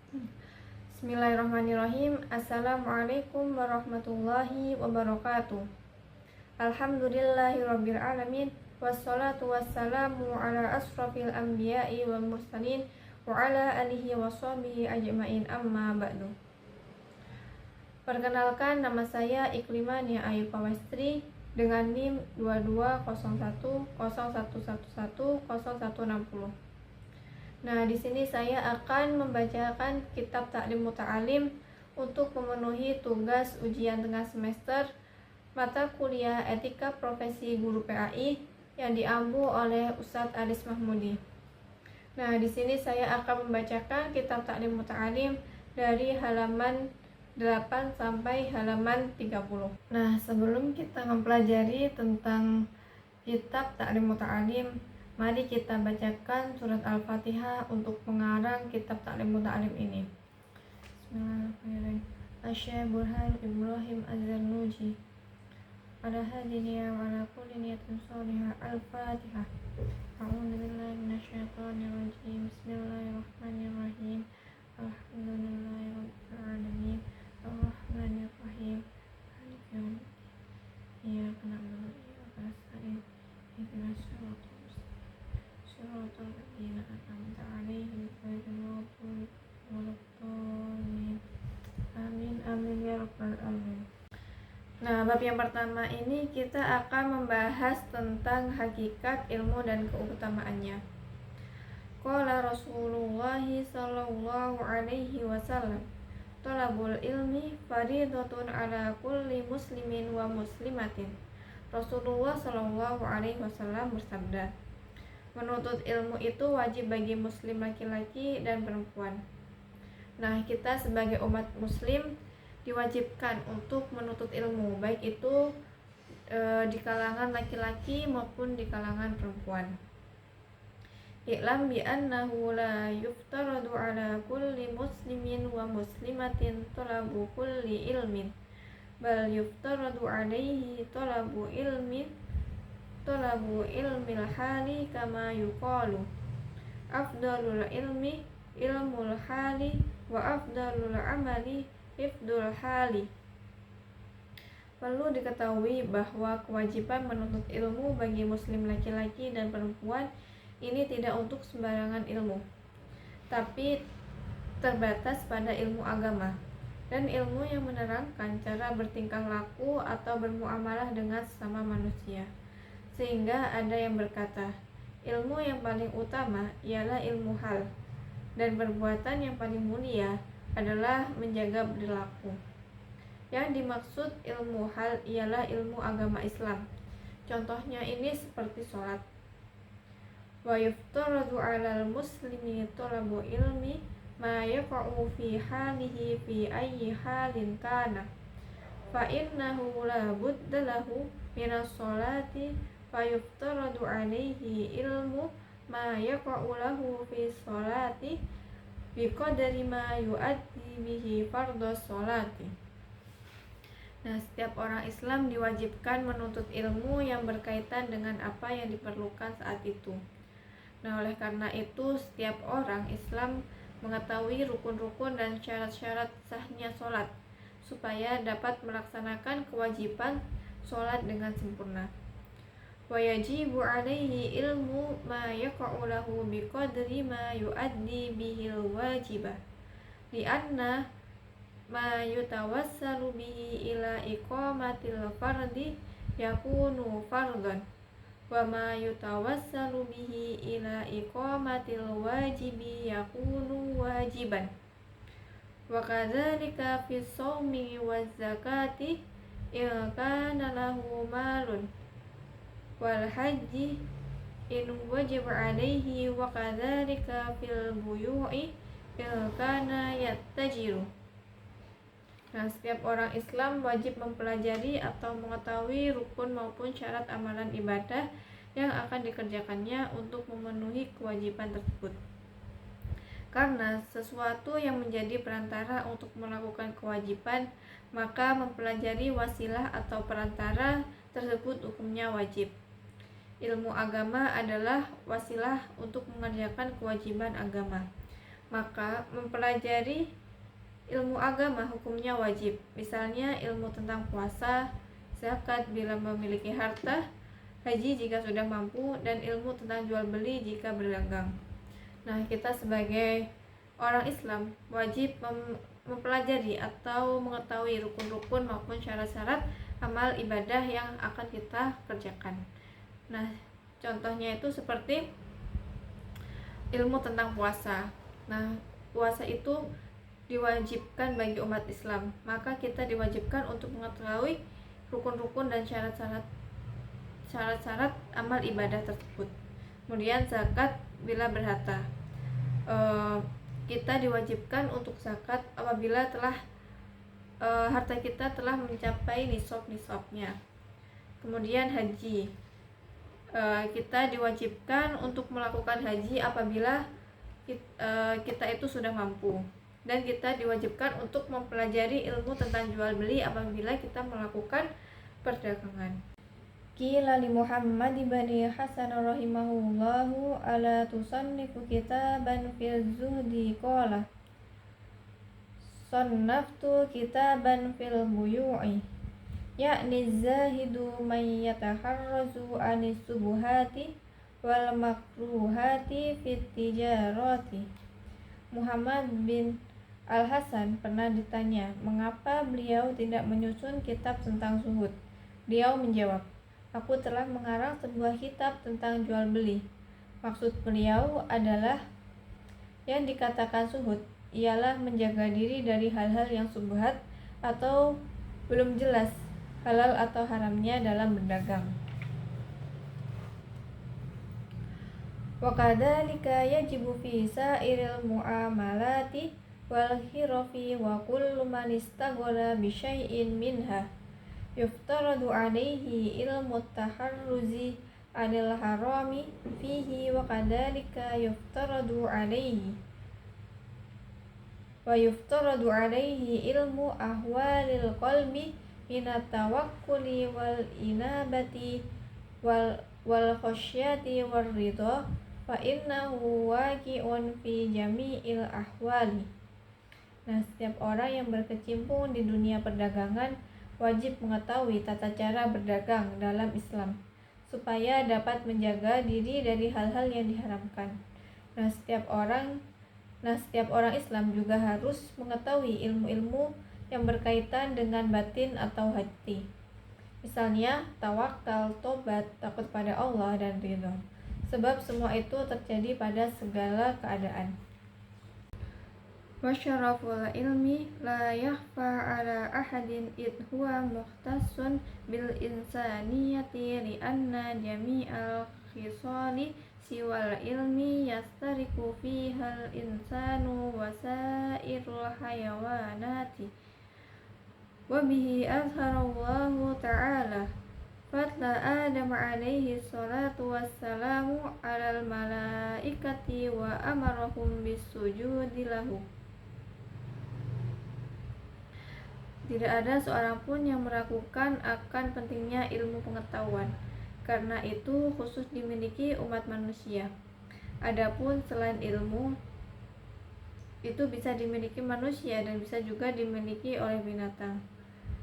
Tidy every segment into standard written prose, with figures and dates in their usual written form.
Bismillahirrahmanirrahim. Assalamualaikum warahmatullahi wabarakatuh. Alhamdulillahirabbil alamin. Wassalatu wassalamu ala asrofil anbiya'i wal mursalin wa ala alihi wa sahbihi ajma'in, amma ba'du. Perkenalkan, nama saya Iklimah Nia Ayu Pawestri dengan NIM 220101110160. Nah, di sini saya akan membacakan kitab Ta'lim Muta'alim untuk memenuhi tugas ujian tengah semester mata kuliah Etika Profesi Guru PAI yang diampu oleh Ustadz Aris Mahmudi. Nah, di sini saya akan membacakan kitab Ta'lim Muta'alim dari halaman 8 sampai halaman 30. Nah, sebelum kita mempelajari tentang kitab Ta'lim Muta'alim, mari kita bacakan surat Al-Fatihah untuk pengarang kitab Ta'lim Muta'alim ini. Bismillahirrahmanirrahim. Asy-Syaikh Burhan Ibrahim Az-Zarnuji ala hadiniya wa ala kulli niyatin shalihah. Al-Fatihah. A'udzu billahi minasyaitonir rajim. Bismillahirrahmanirrahim. Alhamdulillahirabbil alamin. Arrahmanir rahim. Maliki yaumiddin. Iyyaka na'budu wa iyyaka nasta'in. Ihdinas siratal صراط الذين أنعمت عليهم غير المغضوب ولا الضالين. Amin amin ya rabbal alamin. Nah, bab yang pertama ini kita akan membahas tentang hakikat ilmu dan keutamaannya. Qala Rasulullah sallallahu alaihi wasallam, thalabul ilmi fardhatun ala kulli muslimin wa muslimatin. Rasulullah sallallahu alaihi wasallam bersabda, menuntut ilmu itu wajib bagi muslim laki-laki dan perempuan. Nah, kita sebagai umat muslim diwajibkan untuk menuntut ilmu, baik itu di kalangan laki-laki maupun di kalangan perempuan. I'lam bi annahu la yuftaradu ala kulli muslimin wa muslimatin talabu kulli ilmin, bal yuftaradu alaihi talabu ilmil hali kama yuqalu afdalul ilmi ilmul hali wa afdalul amali hifdul hali. Perlu diketahui bahwa kewajiban menuntut ilmu bagi muslim laki-laki dan perempuan ini tidak untuk sembarangan ilmu, tapi terbatas pada ilmu agama dan ilmu yang menerangkan cara bertingkah laku atau bermuamalah dengan sesama manusia. Sehingga ada yang berkata, ilmu yang paling utama ialah ilmu hal, dan perbuatan yang paling mulia adalah menjaga perilaku. Yang dimaksud ilmu hal ialah ilmu agama Islam. Contohnya ini seperti sholat. Wa yuftaradu 'alal muslimi thalabu ilmi ma yaqa'u fi halihi fi ayyi halin kana. Fa innahu la budda lahu minas sholati fayuftaradu alaihi ilmu ma yaqa'u lahu fi sholati biqadari ma yu'addi bihi fardhu sholati. Nah, setiap orang Islam diwajibkan menuntut ilmu yang berkaitan dengan apa yang diperlukan saat itu. Nah, oleh karena itu setiap orang Islam mengetahui rukun-rukun dan syarat-syarat sahnya sholat supaya dapat melaksanakan kewajiban sholat dengan sempurna. Wa yajibu alaihi ilmu ma yaqa'u lahu biqadri ma yu'addi bihil wajibah li'anna ma yutawassalu bihi ila iqamatil fardi yakunu fardhan wa ma yutawassalu bihi ila iqamatil wajibi yakunu wajiban. Wa kadzalika fis shaumi waz zakati in kana lahu malun wal haji in wajib alaihi wa kadzalika fil buyu'i in kana yattajiru. Nah, setiap orang Islam wajib mempelajari atau mengetahui rukun maupun syarat amalan ibadah yang akan dikerjakannya untuk memenuhi kewajiban tersebut. Karena sesuatu yang menjadi perantara untuk melakukan kewajiban, maka mempelajari wasilah atau perantara tersebut hukumnya wajib. Ilmu agama adalah wasilah untuk mengerjakan kewajiban agama. Maka mempelajari ilmu agama hukumnya wajib. Misalnya ilmu tentang puasa, zakat bila memiliki harta, haji jika sudah mampu, dan ilmu tentang jual beli jika berdagang. Nah, kita sebagai orang Islam wajib mempelajari atau mengetahui rukun-rukun maupun syarat-syarat amal ibadah yang akan kita kerjakan. Nah, contohnya itu seperti ilmu tentang puasa. Nah, puasa itu diwajibkan bagi umat Islam, maka kita diwajibkan untuk mengetahui rukun-rukun dan syarat-syarat amal ibadah tersebut. Kemudian zakat bila berharta, kita diwajibkan untuk zakat apabila telah harta kita telah mencapai nisabnya. Kemudian haji, kita diwajibkan untuk melakukan haji apabila kita itu sudah mampu, dan kita diwajibkan untuk mempelajari ilmu tentang jual beli apabila kita melakukan perdagangan. Qila li Muhammad ibn Hasan rahimahullahu ala tusannifu kitaban fil zuhdi qala sannaftu kitaban fil buyu'i ya'ni zahidu man yataharrazu anis subuhati wal makruhati fit tijarati. Muhammad bin Al-Hasan pernah ditanya mengapa beliau tidak menyusun kitab tentang zuhud. Beliau menjawab, aku telah mengarang sebuah kitab tentang jual beli. Maksud beliau adalah yang dikatakan zuhud ialah menjaga diri dari hal-hal yang subhat atau belum jelas halal atau haramnya dalam berdagang. Wa kadzalika yajibu fi sa'iril muamalati wal hirafi wa kullu man istaghala bi syai'in minha yuftaradu alaihi ilmu taharruzi anil harami fihi wa kadzalika yuftaradu alaihi ilmu ahwalil qalbi minat tawakkuli wal inabati wal khasyati war ridha fa innahu waqi'un fi jami'il ahwali. Nah, setiap orang yang berkecimpung di dunia perdagangan wajib mengetahui tata cara berdagang dalam Islam supaya dapat menjaga diri dari hal-hal yang diharamkan. Nah, setiap orang Islam juga harus mengetahui ilmu-ilmu yang berkaitan dengan batin atau hati. Misalnya tawakal, tobat, takut pada Allah, dan ridho. Sebab semua itu terjadi pada segala keadaan. Wa syaraful ilmi la yakhfa ala ahadin id huwa mukhtassun bil insaniyati li anna jami'al khisali siwal ilmi yastariku fihal insanu wa sairul hayawanati. Wa bihi azharallahu ta'ala fatla Adam alaihi salatu wassalamu alal malaikati wa amarahum bisujudi lahu. Tidak ada seorang pun yang meragukan akan pentingnya ilmu pengetahuan, karena itu khusus dimiliki umat manusia. Adapun selain ilmu, itu bisa dimiliki manusia dan bisa juga dimiliki oleh binatang.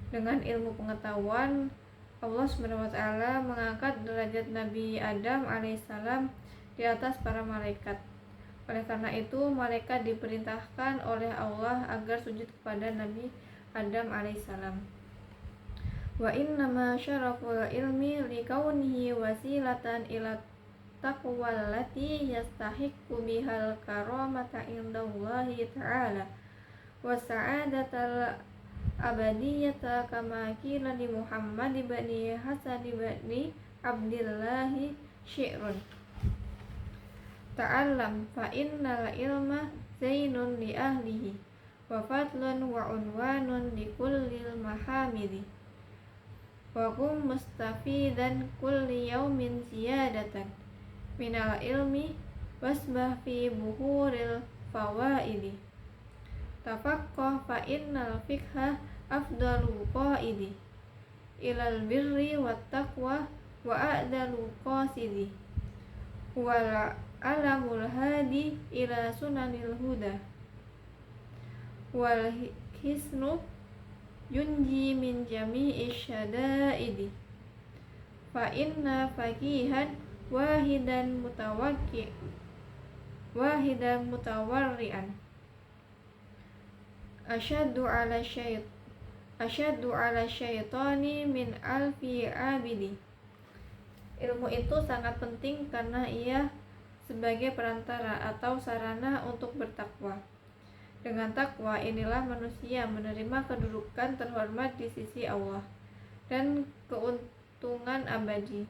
Dengan ilmu pengetahuan, Allah SWT mengangkat derajat Nabi Adam alaihissalam di atas para malaikat. Oleh karena itu, malaikat diperintahkan oleh Allah agar sujud kepada Nabi Adam alaihissalam. Wa innama syaraful ilmi likaunihi wasilatan ila taqwa allati yastahiqqu bihal karamata indallahi ta'ala wa sa'adatal abadiyata kama qila li Muhammad ibn Hasan ibn Abdillah syi'run ta'allam fa innal ilma zainun li ahlihi wa fadlun wa unwanun li kullil mahamidi wa kum mustafidan kulli yaumin ziyadatan minal ilmi wasbah fi buhuril fawaidi tafaqqah fa innal fiqha afdalu qaidi ilal birri wat taqwa wa a'dalu qasidi wal alamul hadi ila sunanil huda wal hisnu yunji min jami'i syada'idi fa inna faqihan wahidan mutawarri'an asyaddu ala syaitani min alfi abidi. Ilmu itu sangat penting karena ia sebagai perantara atau sarana untuk bertakwa. Dengan takwa inilah manusia menerima kedudukan terhormat di sisi Allah dan keuntungan abadi.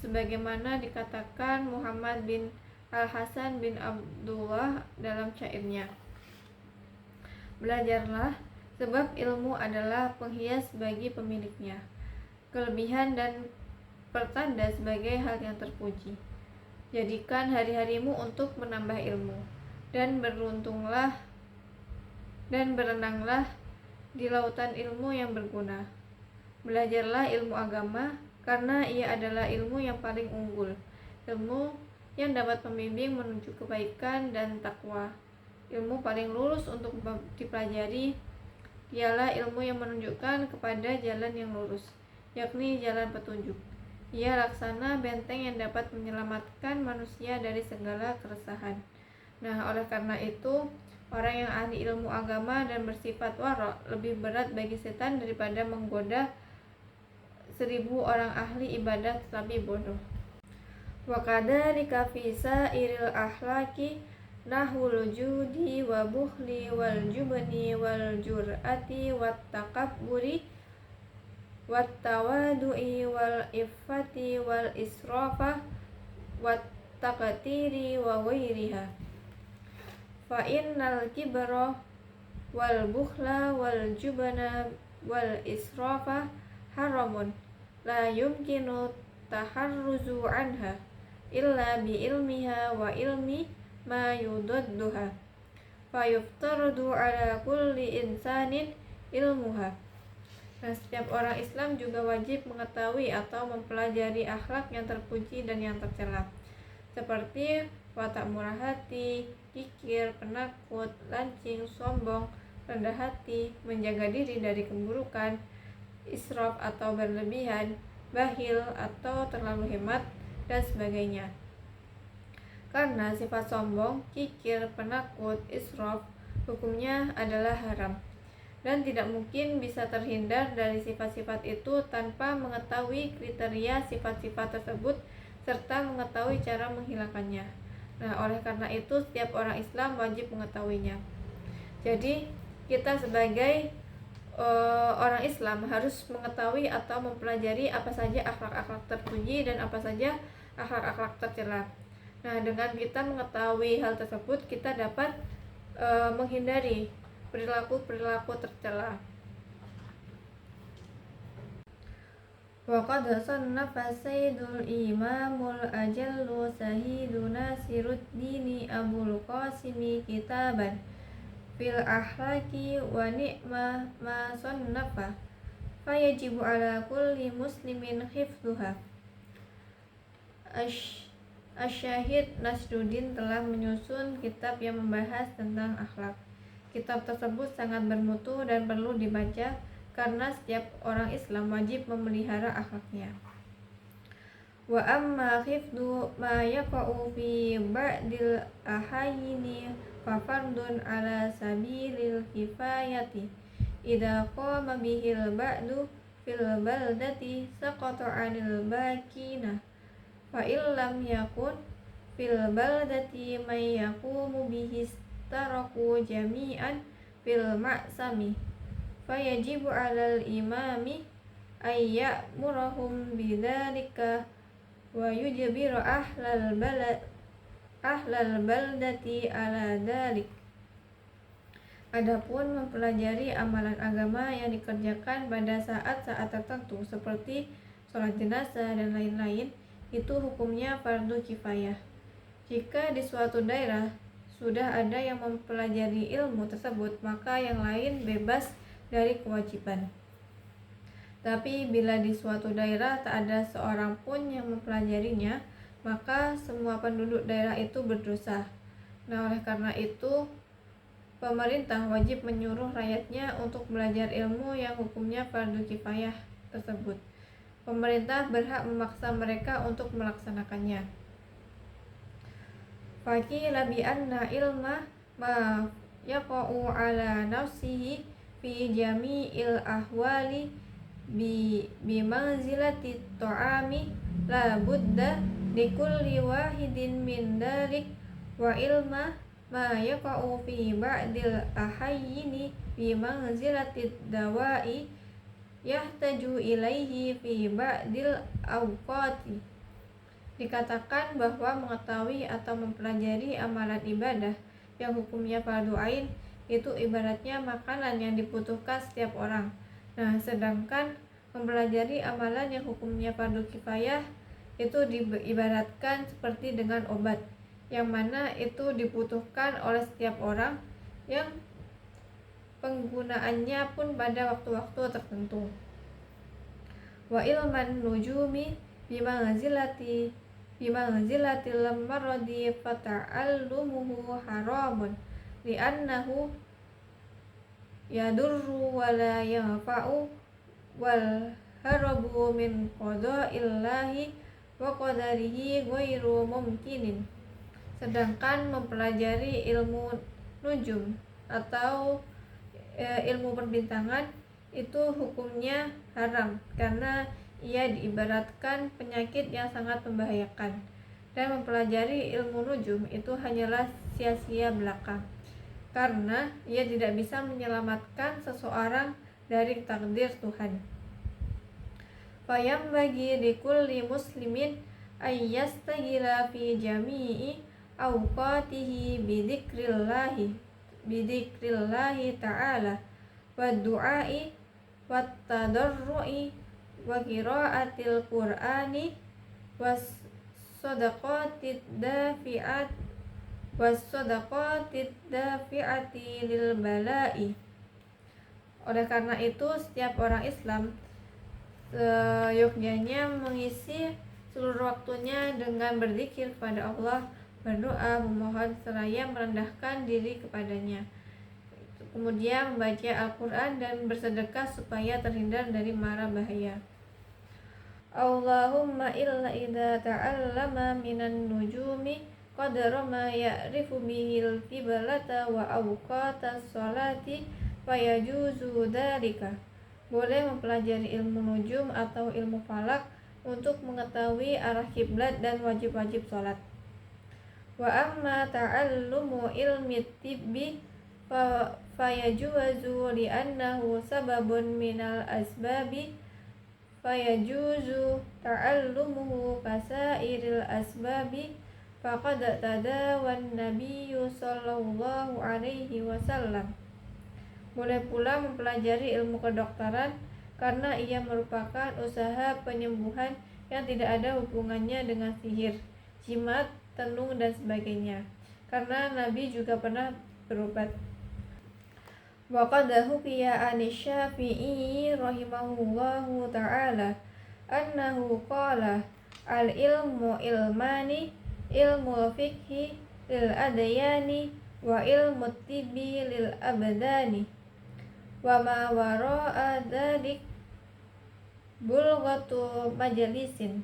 Sebagaimana dikatakan Muhammad bin Al-Hasan bin Abdullah dalam syairnya, belajarlah sebab ilmu adalah penghias bagi pemiliknya, kelebihan dan pertanda sebagai hal yang terpuji. Jadikan hari-harimu untuk menambah ilmu, dan berenanglah di lautan ilmu yang berguna. Belajarlah ilmu agama, karena ia adalah ilmu yang paling unggul, ilmu yang dapat membimbing menuju kebaikan dan takwa. Ilmu paling lurus untuk dipelajari ialah ilmu yang menunjukkan kepada jalan yang lurus, yakni jalan petunjuk. Ia laksana benteng yang dapat menyelamatkan manusia dari segala keresahan. Nah, oleh karena itu, orang yang ahli ilmu agama dan bersifat wara' lebih berat bagi setan daripada menggoda 1000 orang ahli ibadah tetapi bodoh. Wa kadzalika fi sairil akhlaqi nahul judi wa bukhli wal jubni wal jur'ati wat takabburi wat tawadu'i wal iffati wal israfa wat taqtiri wa ghairiha. Fa innal kibra wal bukhla wal jubna wal israfa haramun la yumkinu taharruzu anha illa bi ilmiha wa ilmi ma yudadduha fa yuftaradu ala kulli insanin ilmuha. Nah, setiap orang Islam juga wajib mengetahui atau mempelajari akhlak yang terpuji dan yang tercela, seperti watak murah hati, kikir, penakut, lancing, sombong, rendah hati, menjaga diri dari keburukan, israf atau berlebihan, bakhil atau terlalu hemat, dan sebagainya. Karena sifat sombong, kikir, penakut, israf hukumnya adalah haram, dan tidak mungkin bisa terhindar dari sifat-sifat itu tanpa mengetahui kriteria sifat-sifat tersebut serta mengetahui cara menghilangkannya. Nah, oleh karena itu setiap orang Islam wajib mengetahuinya. Jadi kita sebagai orang Islam harus mengetahui atau mempelajari apa saja akhlak-akhlak terpuji dan apa saja akhlak-akhlak tercela. Nah, dengan kita mengetahui hal tersebut, kita dapat menghindari perilaku-perilaku tercela. Wa qad sannafa sayyidul imamul ajallu sahidu Nasiruddin Abul Qasimi kitaban fil akhlaqi wa ni'ma ma sannafa fayajibu ala kulli muslimin hifdzuha. Asy-Syahid Nasruddin telah menyusun kitab yang membahas tentang akhlak. Kitab tersebut sangat bermutu dan perlu dibaca karena setiap orang Islam wajib memelihara akhlaknya. Wa amma hifdzu ma yaqa'u fi ba'dil ahayini fa fardun ala sabilil kifayati idza qama bihil ba'du fil baldati saqata 'anil baqina fa illam yakun fil baldati may yaqumu bihi taraku jami'an fil ma'sami fayajibu 'alal imami ay ya'murahum bidzalika wa yujbiru ahlal baldati 'ala dzalik. Adapun mempelajari amalan agama yang dikerjakan pada saat-saat tertentu seperti sholat jenazah dan lain-lain, itu hukumnya fardu kifayah. Jika di suatu daerah sudah ada yang mempelajari ilmu tersebut, maka yang lain bebas dari kewajiban. Tapi bila di suatu daerah tak ada seorang pun yang mempelajarinya, maka semua penduduk daerah itu berdosa. Nah, oleh karena itu pemerintah wajib menyuruh rakyatnya untuk belajar ilmu yang hukumnya fardu kifayah tersebut. Pemerintah berhak memaksa mereka untuk melaksanakannya. Faqila bi anna ilma ma yaqa'u ala nafsihi fi jami'il ahwali bi manzilati ta'ami la budda likulli wahidin min dalik wa ilma ma yaqa'u fi ba'dil ahayyini bi manzilati dawa'i yahtaju ilaihi fi ba'dil awqati. Dikatakan bahwa mengetahui atau mempelajari amalan ibadah yang hukumnya fardu ain itu ibaratnya makanan yang dibutuhkan setiap orang. Nah, sedangkan mempelajari amalan yang hukumnya fardu kifayah itu diibaratkan seperti dengan obat, yang mana itu dibutuhkan oleh setiap orang yang penggunaannya pun pada waktu-waktu tertentu. Wa ilman nujumi bimanzilatil maradi fata'allumuhu haramun li'annahu yadurru wa la yanfa'u wal harabu min qada'illahi wa qadarihi ghairu mumkinin. Sedangkan mempelajari ilmu nujum atau ilmu perbintangan itu hukumnya haram karena ia diibaratkan penyakit yang sangat membahayakan, dan mempelajari ilmu nujum itu hanyalah sia-sia belaka karena ia tidak bisa menyelamatkan seseorang dari takdir Tuhan. Fayam bagi likulli muslimin ayyastagila fi jami'i awqatihi bidikrillahi ta'ala wa du'ai wa tadarru'i wa qiraatil qur'ani was sadaqatid dafi'ati lil bala'i. Oleh karena itu setiap orang Islam seyogyanya mengisi seluruh waktunya dengan berzikir kepada Allah, berdoa, memohon seraya merendahkan diri kepadanya, kemudian membaca Al-Quran dan bersedekah supaya terhindar dari mara bahaya. Allahumma illa idza ta'allama minan nujumi qadra ma ya'rifu bihil qiblata wa awqatas sholati fayajuzu dzalika. Boleh mempelajari ilmu nujum atau ilmu falak untuk mengetahui arah kiblat dan wajib-wajib sholat. Wa amma ta'allumu ilmi tibbi fayajuzu li'annahu sababun minal asbabi fayajuzu ta'allumuhu kasairil asbabi faqad tadawan nabiyyu sallallahu alaihi wasallam. Boleh pula mempelajari ilmu kedokteran karena ia merupakan usaha penyembuhan yang tidak ada hubungannya dengan sihir, jimat, tenung dan sebagainya, karena Nabi juga pernah berobat. Wa qad hukiya an Syafi'i rahimahullahu ta'ala annahu qala al ilmu ilmani, ilmu fiqhi lil adyani wa ilmu tibbi lil abdani wa ma wara'a dzalik bulghatu majalisin.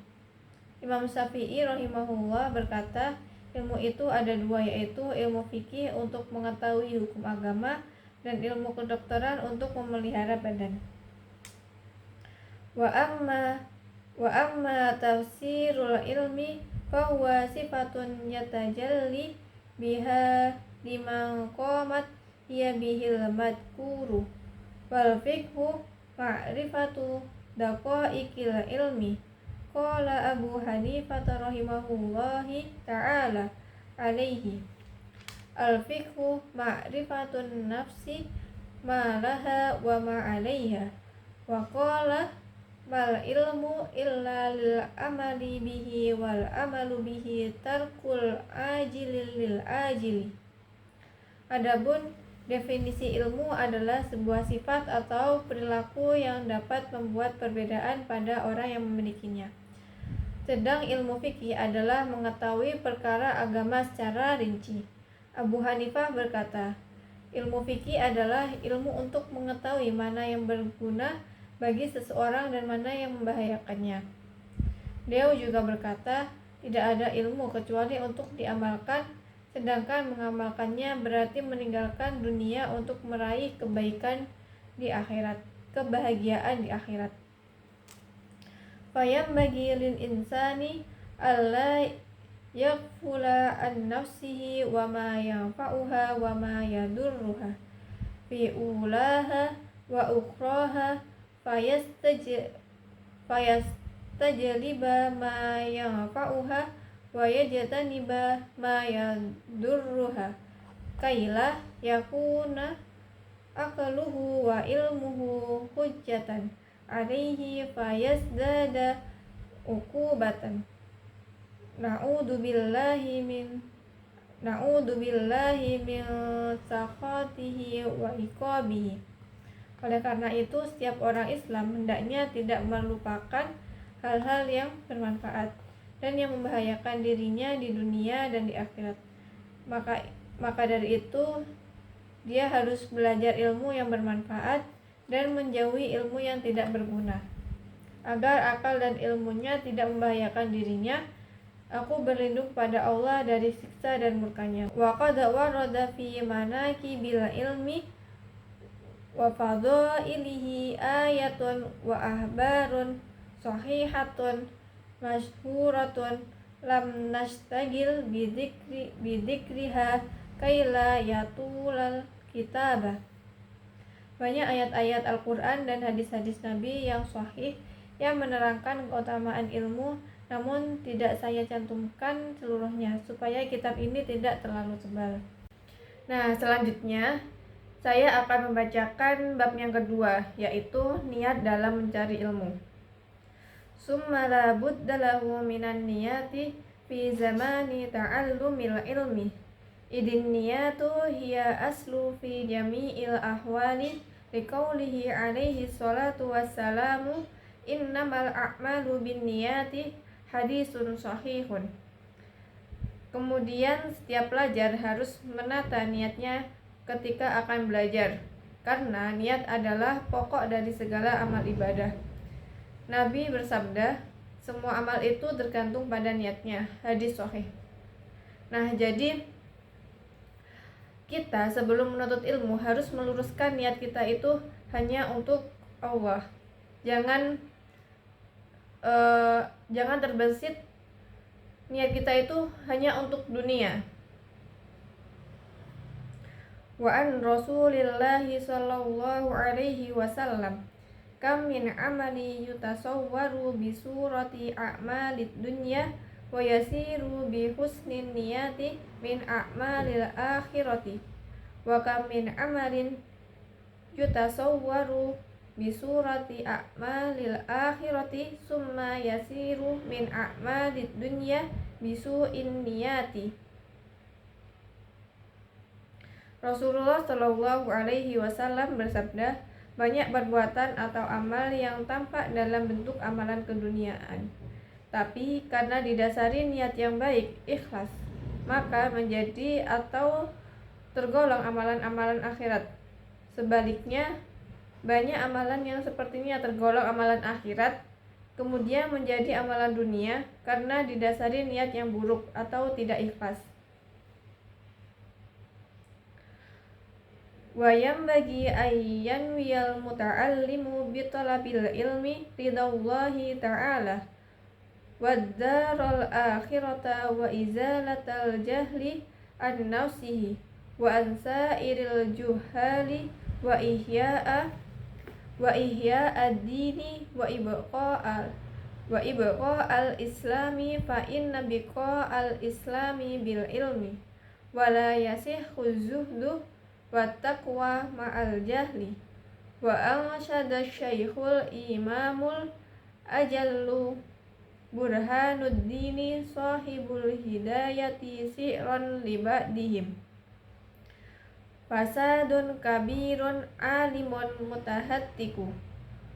Imam Syafi'i rahimahullah berkata, ilmu itu ada dua, yaitu ilmu fikih untuk mengetahui hukum agama dan ilmu kedokteran untuk memelihara badan. Wa amma tafsirul ilmi fahuwa sifatun yatajalli biha liman qamat hiya bihil madkuru wal fiqhu ma'rifatu daqaiqil ilmi. Qala Abu Hanifah rahimahullahi ta'ala alaihi al-fiqhu ma'rifatun nafsi ma laha wa ma 'alaiha. Wa qala mal ilmu illa lil amali bihi wal amalu bihi tarkul ajili lil ajili. Adapun definisi ilmu adalah sebuah sifat atau perilaku yang dapat membuat perbedaan pada orang yang memilikinya. sedang ilmu fikih adalah mengetahui perkara agama secara rinci. Abu Hanifah berkata, ilmu fikih adalah ilmu untuk mengetahui mana yang berguna bagi seseorang dan mana yang membahayakannya. Beliau juga berkata, tidak ada ilmu kecuali untuk diamalkan, sedangkan mengamalkannya berarti meninggalkan dunia untuk meraih kebahagiaan di akhirat. Fayambagi lil insani alla yaghfula an nafsihi wa ma yanfa'uha wa ma yadurruha fi ulaha wa ukhraha fayastajliba ma yanfa'uha wa yajtaniba ma yadurruha kaila yakuna aqluhu wa ilmuhu hujjatan alaihi fayazdada uqubatan. Na'udzubillahi min sakhatihi wa iqabihi. Oleh karena itu, setiap orang Islam hendaknya tidak melupakan hal-hal yang bermanfaat dan yang membahayakan dirinya di dunia dan di akhirat. Maka dari itu, dia harus belajar ilmu yang bermanfaat dan menjauhi ilmu yang tidak berguna, agar akal dan ilmunya tidak membahayakan dirinya. Aku berlindung pada Allah dari siksa dan murkanya. Wa qad warada fi manaqibil ilmi wa fadhailihi ayatun wa ahbarun sahihatun masyhuratun lam nastagil bidikriha kaila yatulal kitabah. Banyak ayat-ayat Al-Quran dan hadis-hadis Nabi yang sahih yang menerangkan keutamaan ilmu, namun tidak saya cantumkan seluruhnya supaya kitab ini tidak terlalu tebal. Nah, selanjutnya saya akan membacakan bab yang kedua, yaitu niat dalam mencari ilmu. Summa la budda lahu minan niyati fi zamani ta'allumil ilmi. Idin niyatu hiya aslu fi jami'il ahwali liqaulihi alaihi salatu wassalamu innamal a'malu bin niyati hadisun sahihun. Kemudian setiap pelajar harus menata niatnya ketika akan belajar, karena niat adalah pokok dari segala amal ibadah. Nabi bersabda, semua amal itu tergantung pada niatnya. Hadis sahih. Nah, jadi kita sebelum menuntut ilmu harus meluruskan niat kita itu hanya untuk Allah. Jangan terbersit niat kita itu hanya untuk dunia. Wa an Rasulillahi sallallahu alaihi wasallam kam min amali yutasawwaru bi surati a'malid dunya wa yasiru bi husnin niyati min a'malil akhirati wa kam min amalin yutasawwaru bi surati a'malil akhirati summa yasiru min a'malid dunya bi su'in niyati. Rasulullah Shallallahu alaihi wasallam bersabda, banyak perbuatan atau amal yang tampak dalam bentuk amalan keduniaan, tapi karena didasari niat yang baik, ikhlas, maka menjadi atau tergolong amalan-amalan akhirat. Sebaliknya, banyak amalan yang sepertinya tergolong amalan akhirat, kemudian menjadi amalan dunia karena didasari niat yang buruk atau tidak ikhlas. Wa yambagi ayyan wiyal muta'allimu bi talabil ilmi ridallahi ta'ala wad-daral akhirata wa izalatal jahli an nafsihi wa an sa'iril juhali wa ihya'a ad-dini wa ibqa'al islami fa inna biqa'al islami bil ilmi wa la yasihhu zuhdu wa taqwa ma'al jahli. Wa ansyada syaikhul imamul ajallu burhanuddini sahibul hidayati si'ran libadihim fasadun kabirun alimun mutahattiku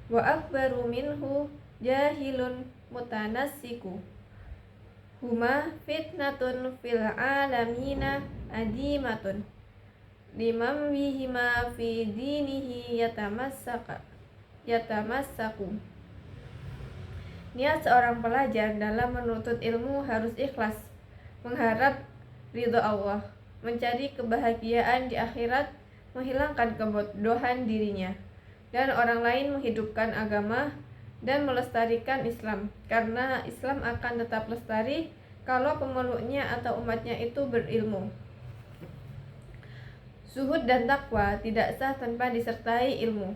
wa akbaru minhu jahilun mutanassiku huma fitnatun fil alamina adimatun liman bihima fi dinihi yatamassaku. Niat seorang pelajar dalam menuntut ilmu harus ikhlas, mengharap ridho Allah, mencari kebahagiaan di akhirat, menghilangkan kebodohan dirinya dan orang lain, menghidupkan agama dan melestarikan Islam, karena Islam akan tetap lestari kalau pemeluknya atau umatnya itu berilmu. Zuhud dan takwa tidak sah tanpa disertai ilmu.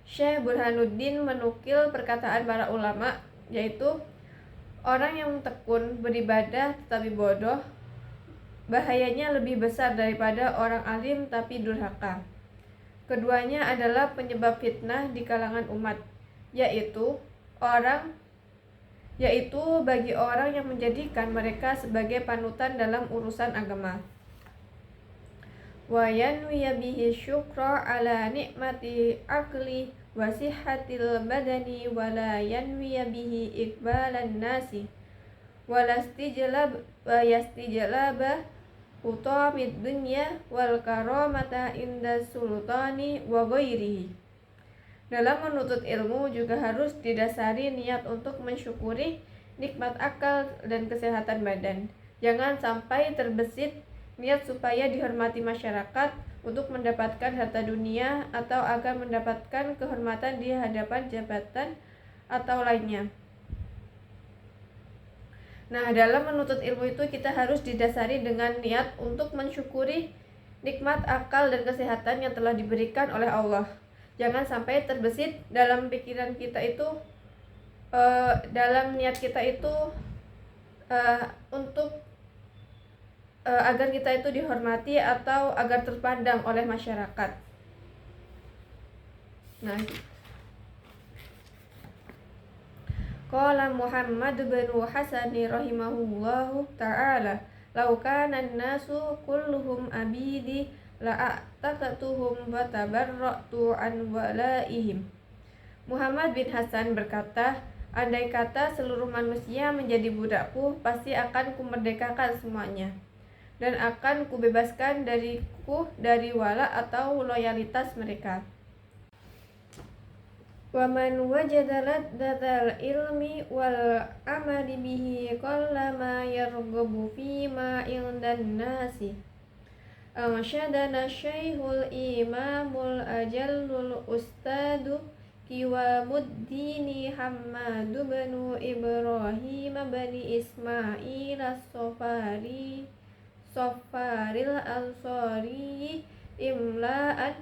Syekh Burhanuddin menukil perkataan para ulama, yaitu orang yang tekun beribadah tetapi bodoh, bahayanya lebih besar daripada orang alim tapi durhaka. Keduanya adalah penyebab fitnah di kalangan umat, yaitu bagi orang yang menjadikan mereka sebagai panutan dalam urusan agama. Wa yanwiya bihi syukra ala nikmati akli wa sihhatil badani wa la yanwiya bihi iqbalan nasi wa yastijlaba utamid dunya wal karamata inda sultani wa ghairihi. Dalam menuntut ilmu juga harus didasari niat untuk mensyukuri nikmat akal dan kesehatan badan. Jangan sampai terbesit niat supaya dihormati masyarakat, untuk mendapatkan harta dunia, atau agar mendapatkan kehormatan di hadapan jabatan atau lainnya. Nah, dalam menuntut ilmu itu kita harus didasari dengan niat untuk mensyukuri nikmat akal dan kesehatan yang telah diberikan oleh Allah. Jangan sampai terbesit dalam pikiran kita itu, dalam niat kita itu untuk agar kita itu dihormati atau agar terpandang oleh masyarakat. Nah, qala Muhammad bin Hasan rahimahullahu ta'ala, law kana an-nasu kulluhum abidi la'ataqatuhum wa tabarra'tu an walaihim. Muhammad bin Hasan berkata, andai kata seluruh manusia menjadi budakku, pasti akan kumerdekakan semuanya, dan akan kubebaskan dariku dari wala atau loyalitas mereka. Wa man wajada laddatal ilmi wal amali bihi qallama yarghabu fi ma indan nasi. Arsyadana Syekhul Imamul Ajallul Ustadu Kiwamuddini Hammad bin Ibrahim bin Ismail As-Safaril Ansari imla'an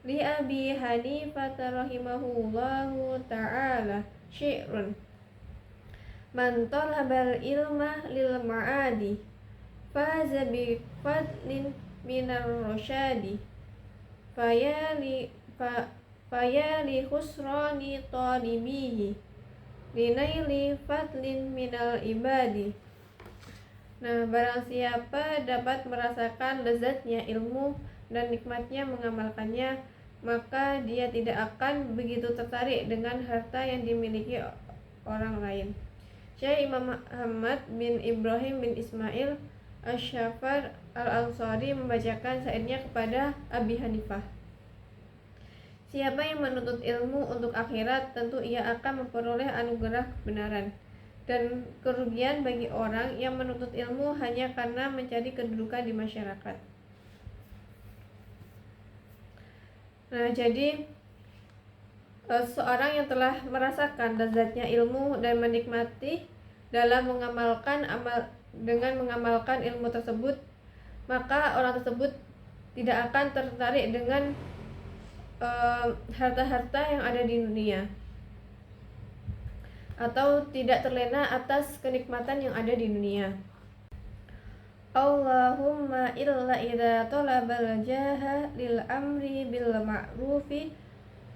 li Abi Hanifah rahimahullahu ta'ala syi'run man talabal ilma lil ma'adi faza bi fadlin minar rasyadi fayali khusrani talibihi linaili fadlin minal ibadi. Nah, barang siapa dapat merasakan lezatnya ilmu dan nikmatnya mengamalkannya, maka dia tidak akan begitu tertarik dengan harta yang dimiliki orang lain. Syekh Imam Ahmad bin Ibrahim bin Ismail Asy-Syafar Al-Ansari membacakan syairnya kepada Abi Hanifah. Siapa yang menuntut ilmu untuk akhirat, tentu ia akan memperoleh anugerah kebenaran. Dan kerugian bagi orang yang menuntut ilmu hanya karena mencari kedudukan di masyarakat. Nah, jadi seorang yang telah merasakan lezatnya ilmu dan menikmati dalam mengamalkan ilmu tersebut, maka orang tersebut tidak akan tertarik dengan harta-harta yang ada di dunia, atau tidak terlena atas kenikmatan yang ada di dunia. Allahumma illa idza talabal jaha lil amri bil ma'rufi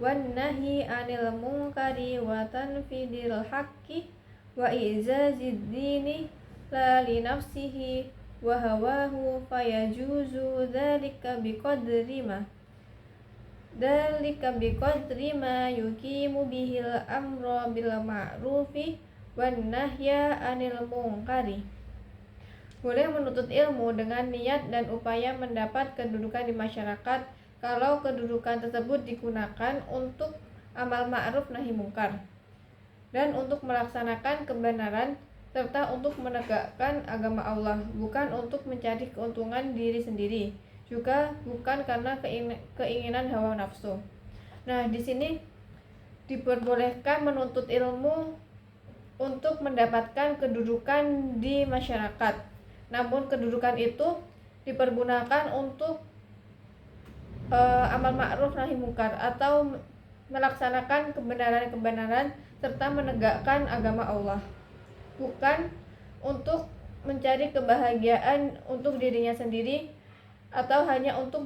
wan nahi 'anil munkari wa tanfidil haqqi wa izazid dini la li nafsihi wa hawahu fayajuzu dzalika biqadri ma yuqimu bihil amra bil ma'rufi wan nahya 'anil munkari. Boleh menuntut ilmu dengan niat dan upaya mendapat kedudukan di masyarakat kalau kedudukan tersebut digunakan untuk amal ma'ruf nahi mungkar dan untuk melaksanakan kebenaran serta untuk menegakkan agama Allah, bukan untuk mencari keuntungan diri sendiri, juga bukan karena keinginan hawa nafsu. Nah, di sini diperbolehkan menuntut ilmu untuk mendapatkan kedudukan di masyarakat. Namun kedudukan itu dipergunakan untuk amal ma'ruf nahi mungkar atau melaksanakan kebenaran-kebenaran serta menegakkan agama Allah, bukan untuk mencari kebahagiaan untuk dirinya sendiri atau hanya untuk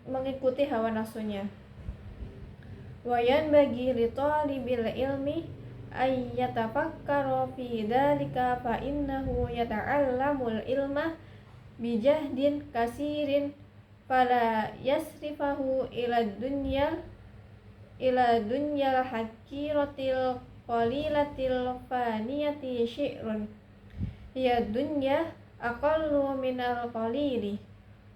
mengikuti hawa nafsunya. Wayan bagi li talibil ilmi ay yatafakkara fi dzalika fa innahu yata'allamul ilma bijahdin kasirin fala yasrifahu ila dunyal hakiratil qalilatil faniyati syi'run ya dunya aqallu minal qalili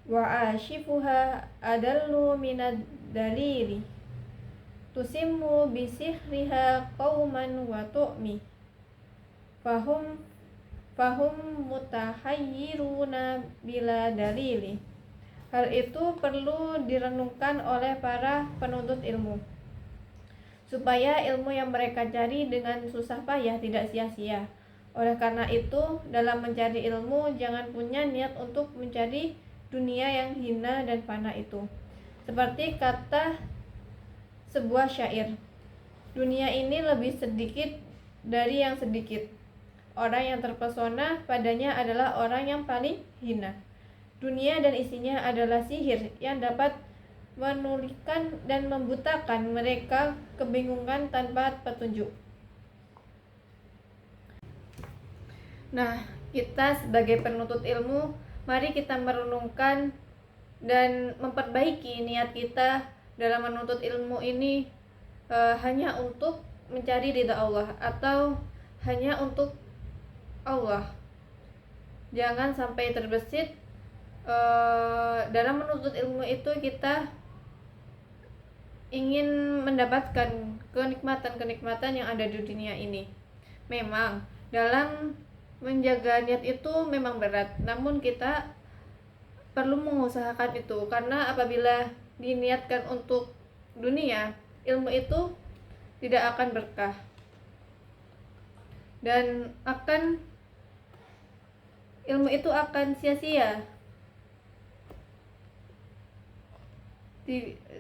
wa ashifuha adallu minad dalili tusimmu bisihriha qauman wa tu'mi fahum mutahayyiruna bila dalili. Hal itu perlu direnungkan oleh para penuntut ilmu supaya ilmu yang mereka cari dengan susah payah tidak sia-sia. Oleh karena itu, dalam mencari ilmu jangan punya niat untuk mencari dunia yang hina dan fana itu. Seperti kata sebuah syair, dunia ini lebih sedikit dari yang sedikit. Orang yang terpesona padanya adalah orang yang paling hina. Dunia dan isinya adalah sihir yang dapat menulikan dan membutakan mereka kebingungan tanpa petunjuk. Nah, kita sebagai penuntut ilmu, mari kita merenungkan dan memperbaiki niat kita dalam menuntut ilmu ini hanya untuk mencari ridha Allah atau hanya untuk Allah. Jangan sampai terbesit dalam menuntut ilmu itu kita ingin mendapatkan kenikmatan-kenikmatan yang ada di dunia ini. Memang dalam menjaga niat itu memang berat, namun kita perlu mengusahakan itu, karena apabila diniatkan untuk dunia, ilmu itu tidak akan berkah dan ilmu itu akan sia-sia,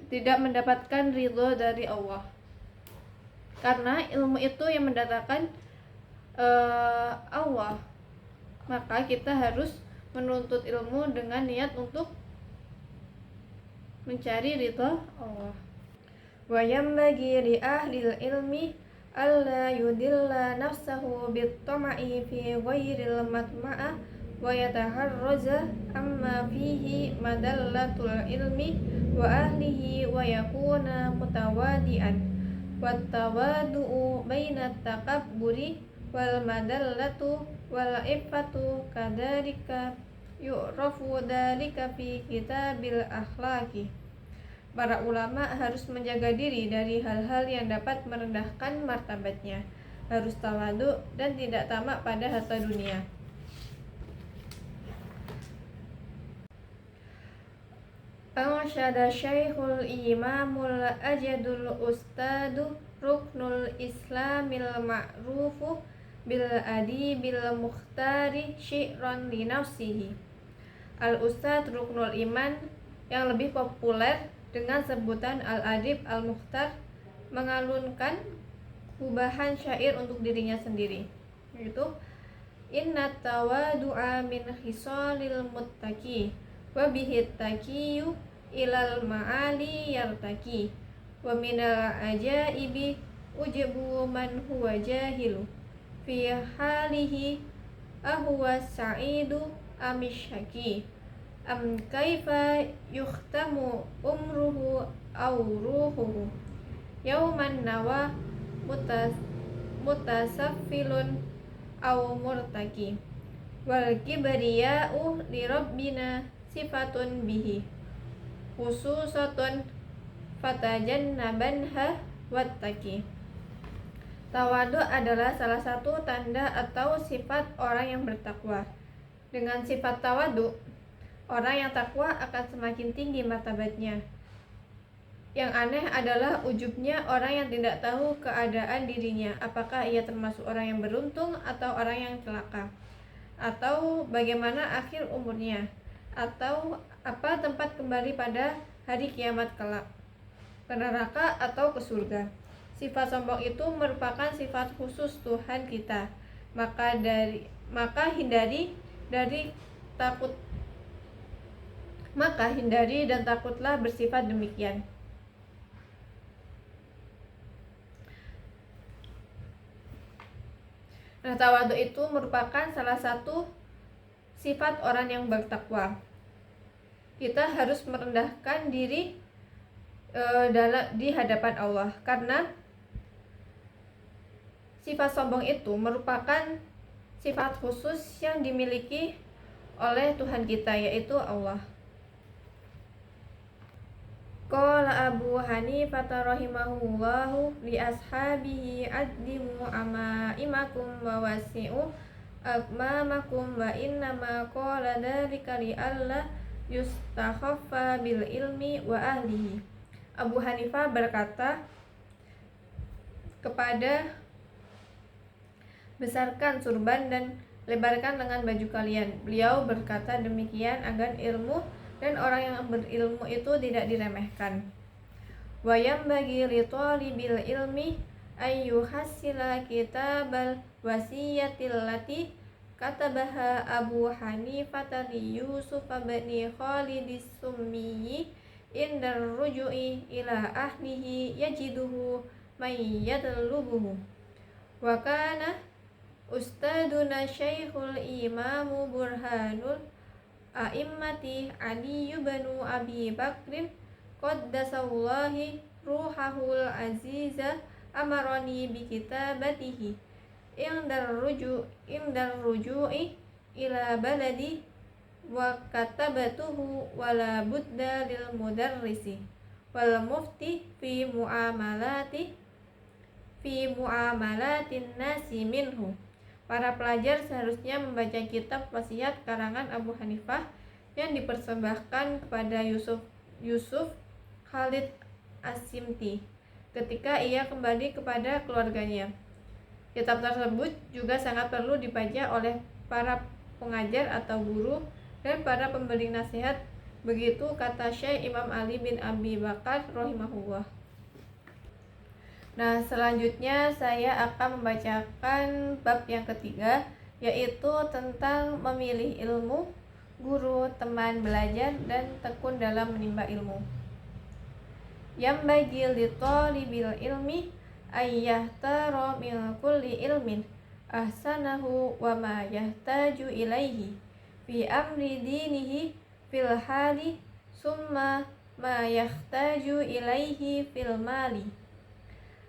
tidak mendapatkan ridho dari Allah, karena ilmu itu yang mendatangkan Allah. Maka kita harus menuntut ilmu dengan niat untuk mencari ridho Allah. Wa yambagi li ahlil ilmi alla yudilla nafsahu bit-tama'i fi ghairil matma'a wa yataharraza amma fihi madallatul ilmi wa ahlihi wa yakuna mutawadi'an wat tawadu'u bainat takabburi wal madallatu wal iffatu kadarika yu'rafu dalika fi kitabil akhlaqi. Para ulama harus menjaga diri dari hal-hal yang dapat merendahkan martabatnya, harus tawadu dan tidak tamak pada harta dunia. Ansyada Syekhul Imamul Ajadul Ustadu Ruknul Islamil Ma'rufu bil Adibil Mukhtari Syi'ran li nafsihi. Al-Ustad Ruknul Iman yang lebih populer dengan sebutan Al-Adib Al-Mukhtar mengalunkan kubahan syair untuk dirinya sendiri, yaitu inna tawadu'a min khisalil muttaqi wa bihi taqiyu ilal ma'ali yartaqi wa minal ajaibi ujibu man huwa jahilu fi halihi ahuwa sa'idu amishaki am kaifa yukhtamu umruhu aw ruhuhu yauman nawa mutasaffilun au murtaki. Wal kibriya'u li rabbina sifatun bihi khususatun fatajannabanha wattaqi. Tawadu adalah salah satu tanda atau sifat orang yang bertakwa. Dengan sifat tawadu, orang yang takwa akan semakin tinggi martabatnya. Yang aneh adalah ujubnya orang yang tidak tahu keadaan dirinya, apakah ia termasuk orang yang beruntung atau orang yang celaka, atau bagaimana akhir umurnya, atau apa tempat kembali pada hari kiamat kelak, ke neraka atau ke surga. Sifat sombong itu merupakan sifat khusus Tuhan kita. Maka hindari dan takutlah bersifat demikian. Nah, tawadu itu merupakan salah satu sifat orang yang bertakwa. Kita harus merendahkan diri di hadapan Allah, karena sifat sombong itu merupakan sifat khusus yang dimiliki oleh Tuhan kita, yaitu Allah. Qala Abu Hanifah rahimahullahu li ashabihi addimu amaimakum wa wasi'u akmamakum wa innama qala dzalika li alla yustakhaffa bil ilmi wa ahlihi. Abu Hanifah berkata kepada, besarkan surban dan lebarkan lengan baju kalian. Beliau berkata demikian agar ilmu dan orang yang berilmu itu tidak diremehkan. Wa yambagi li talibil ilmi ayyuhassila kitabal wasiyatil lati katabaha Abu Hanifah li Yusuf bin Khalid as-Summi indar ruju'i ila ahlihi yajiduhu may yadlubuhu. Wa kana ustaduna Syekhul Imamu Burhanul A'immati Ali bin Abi Bakrin qaddasallahi ruhahul aziza amarani bi kitabatihi indar ruju'i ila baladi wa katabatuhu wala budda lil mudarrisi wal mufti fi muamalatin nasi minhu. Para pelajar seharusnya membaca kitab wasiat karangan Abu Hanifah yang dipersembahkan kepada Yusuf Khalid As-Simti ketika ia kembali kepada keluarganya. Kitab tersebut juga sangat perlu dibaca oleh para pengajar atau guru dan para pemberi nasihat. Begitu kata Syekh Imam Ali bin Abi Bakar rahimahullah. Nah, selanjutnya saya akan membacakan bab yang ketiga, yaitu tentang memilih ilmu, guru, teman belajar, dan tekun dalam menimba ilmu. Yambagi li talibil ilmi ayyahtara min kulli ilmin ahsanahu wa ma yahtaju ilaihi fi amri dinihi fil hali summa ma yahtaju ilaihi fil mali.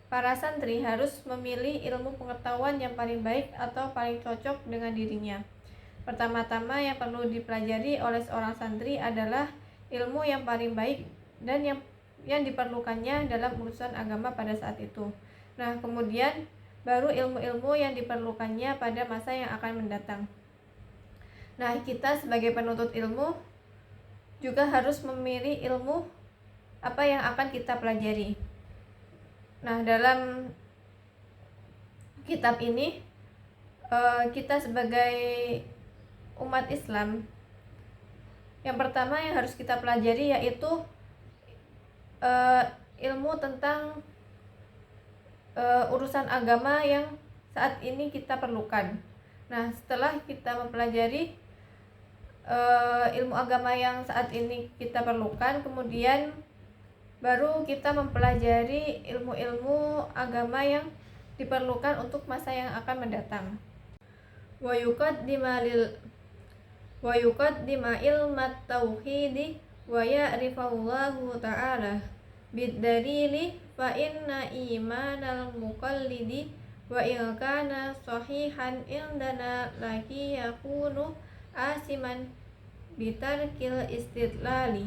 Para santri harus memilih ilmu pengetahuan yang paling baik atau paling cocok dengan dirinya. Pertama-tama yang perlu dipelajari oleh seorang santri adalah ilmu yang paling baik dan yang diperlukannya dalam urusan agama pada saat itu. Nah, kemudian baru ilmu-ilmu yang diperlukannya pada masa yang akan mendatang. Nah, kita sebagai penuntut ilmu juga harus memilih ilmu apa yang akan kita pelajari. Nah, dalam kitab ini kita sebagai umat Islam, yang pertama yang harus kita pelajari yaitu ilmu tentang urusan agama yang saat ini kita perlukan. Nah, setelah kita mempelajari ilmu agama yang saat ini kita perlukan, kemudian baru kita mempelajari ilmu-ilmu agama yang diperlukan untuk masa yang akan mendatang. Wa yuqaddima ilmat tauhidi wa ya'rifallahu ta'ala bid-dalili fa inna imanal muqallidi wa in kana sahihan indana laki yakunu asiman bitarkil istidlali.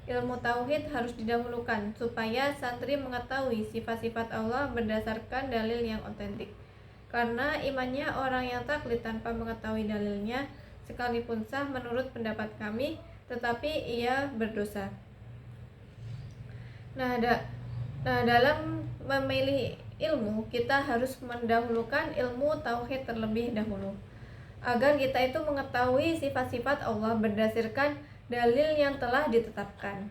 Ilmu tauhid harus didahulukan supaya santri mengetahui sifat-sifat Allah berdasarkan dalil yang otentik. Karena imannya orang yang taklid tanpa mengetahui dalilnya sekalipun sah menurut pendapat kami, tetapi ia berdosa. Nah, dalam memilih ilmu kita harus mendahulukan ilmu tauhid terlebih dahulu, agar kita itu mengetahui sifat-sifat Allah berdasarkan dalil yang telah ditetapkan.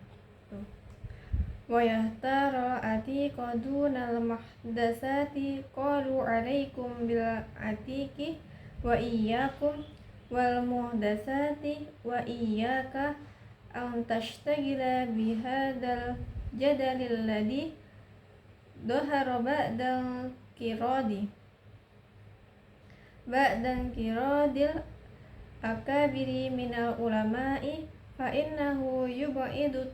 Wa yahtarul atiqadunal mahdasati qalu alaikum bil atiqi wa iyyakum wal muhdasati wa iyyaka an tashtagila bihadal jadalil ladhi dhahara ba'dal kiradil akabiri minal ulama'i fa innahu yub'idu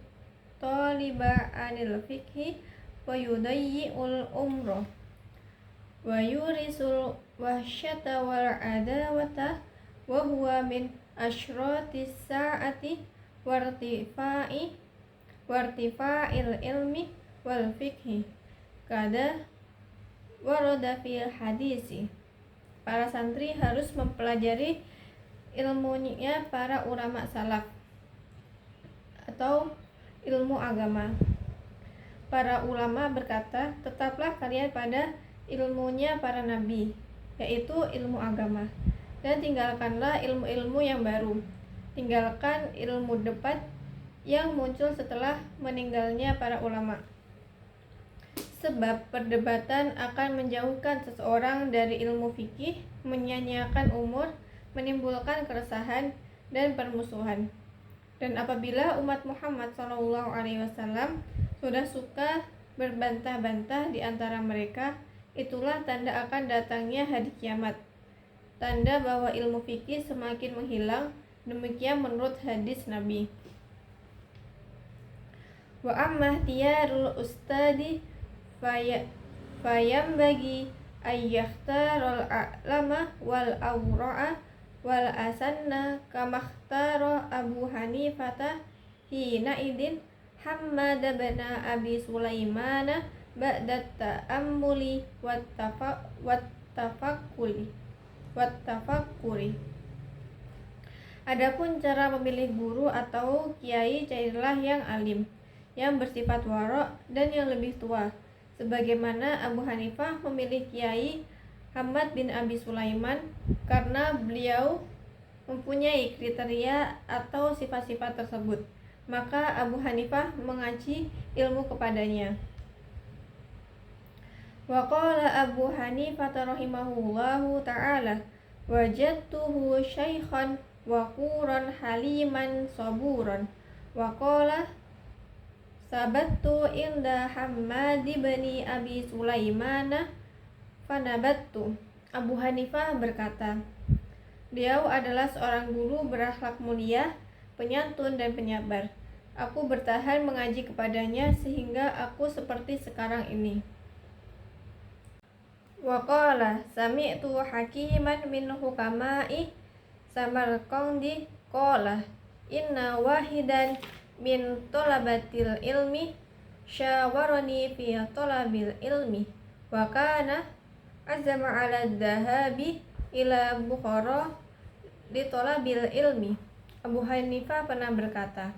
taliba anil fikhi wa yudayyi'ul umrah wa yurisul wahsyata wal adawata wa huwa min asyratis sa'ati wartifa'il ilmi wal fikhi kada warada fil hadisi. Para santri harus mempelajari ilmunya para ulama salaf atau ilmu agama. Para ulama berkata, tetaplah kalian pada ilmunya para nabi, yaitu ilmu agama, dan tinggalkanlah ilmu-ilmu yang baru. Tinggalkan ilmu debat yang muncul setelah meninggalnya para ulama. Sebab perdebatan akan menjauhkan seseorang dari ilmu fikih, menyia-nyiakan umur, menimbulkan keresahan dan permusuhan. Dan apabila umat Muhammad SAW sudah suka berbantah-bantah di antara mereka, itulah tanda akan datangnya hari kiamat. Tanda bahwa ilmu fikih semakin menghilang, demikian menurut hadis Nabi. Wa amma tiyarul ustadi fayam bagi ayyahtarul a'lama wal awra'a wal asanna kamahtara Abu Hanifata hina idin Hammad bin Abi Sulaimana ba'da ta'ammuli wattafakkuri. Adapun cara memilih guru atau kiai, carilah yang alim, yang bersifat warok dan yang lebih tua, sebagaimana Abu Hanifah memilih kiai Hammad bin Abi Sulaiman karena beliau mempunyai kriteria atau sifat-sifat tersebut. Maka Abu Hanifah mengaji ilmu kepadanya. Wa qala Abu Hanifah rahimahullahu ta'ala wajadtuhu syaikhan waquran haliman saburan wa qala sabattu inda Hammad bin Abi Sulaimana fanabattu. Abu Hanifah berkata, beliau adalah seorang guru berakhlak mulia, penyantun dan penyabar. Aku bertahan mengaji kepadanya sehingga aku seperti sekarang ini. Wa qala sami'tu hakiman min hukama'i Samarqandi qala inna wahidan min talabatil ilmi syawarani fi talabil ilmi wa kana azama ala dhahabi ila Bukhara li talabil ilmi. Abu Hanifah pernah berkata,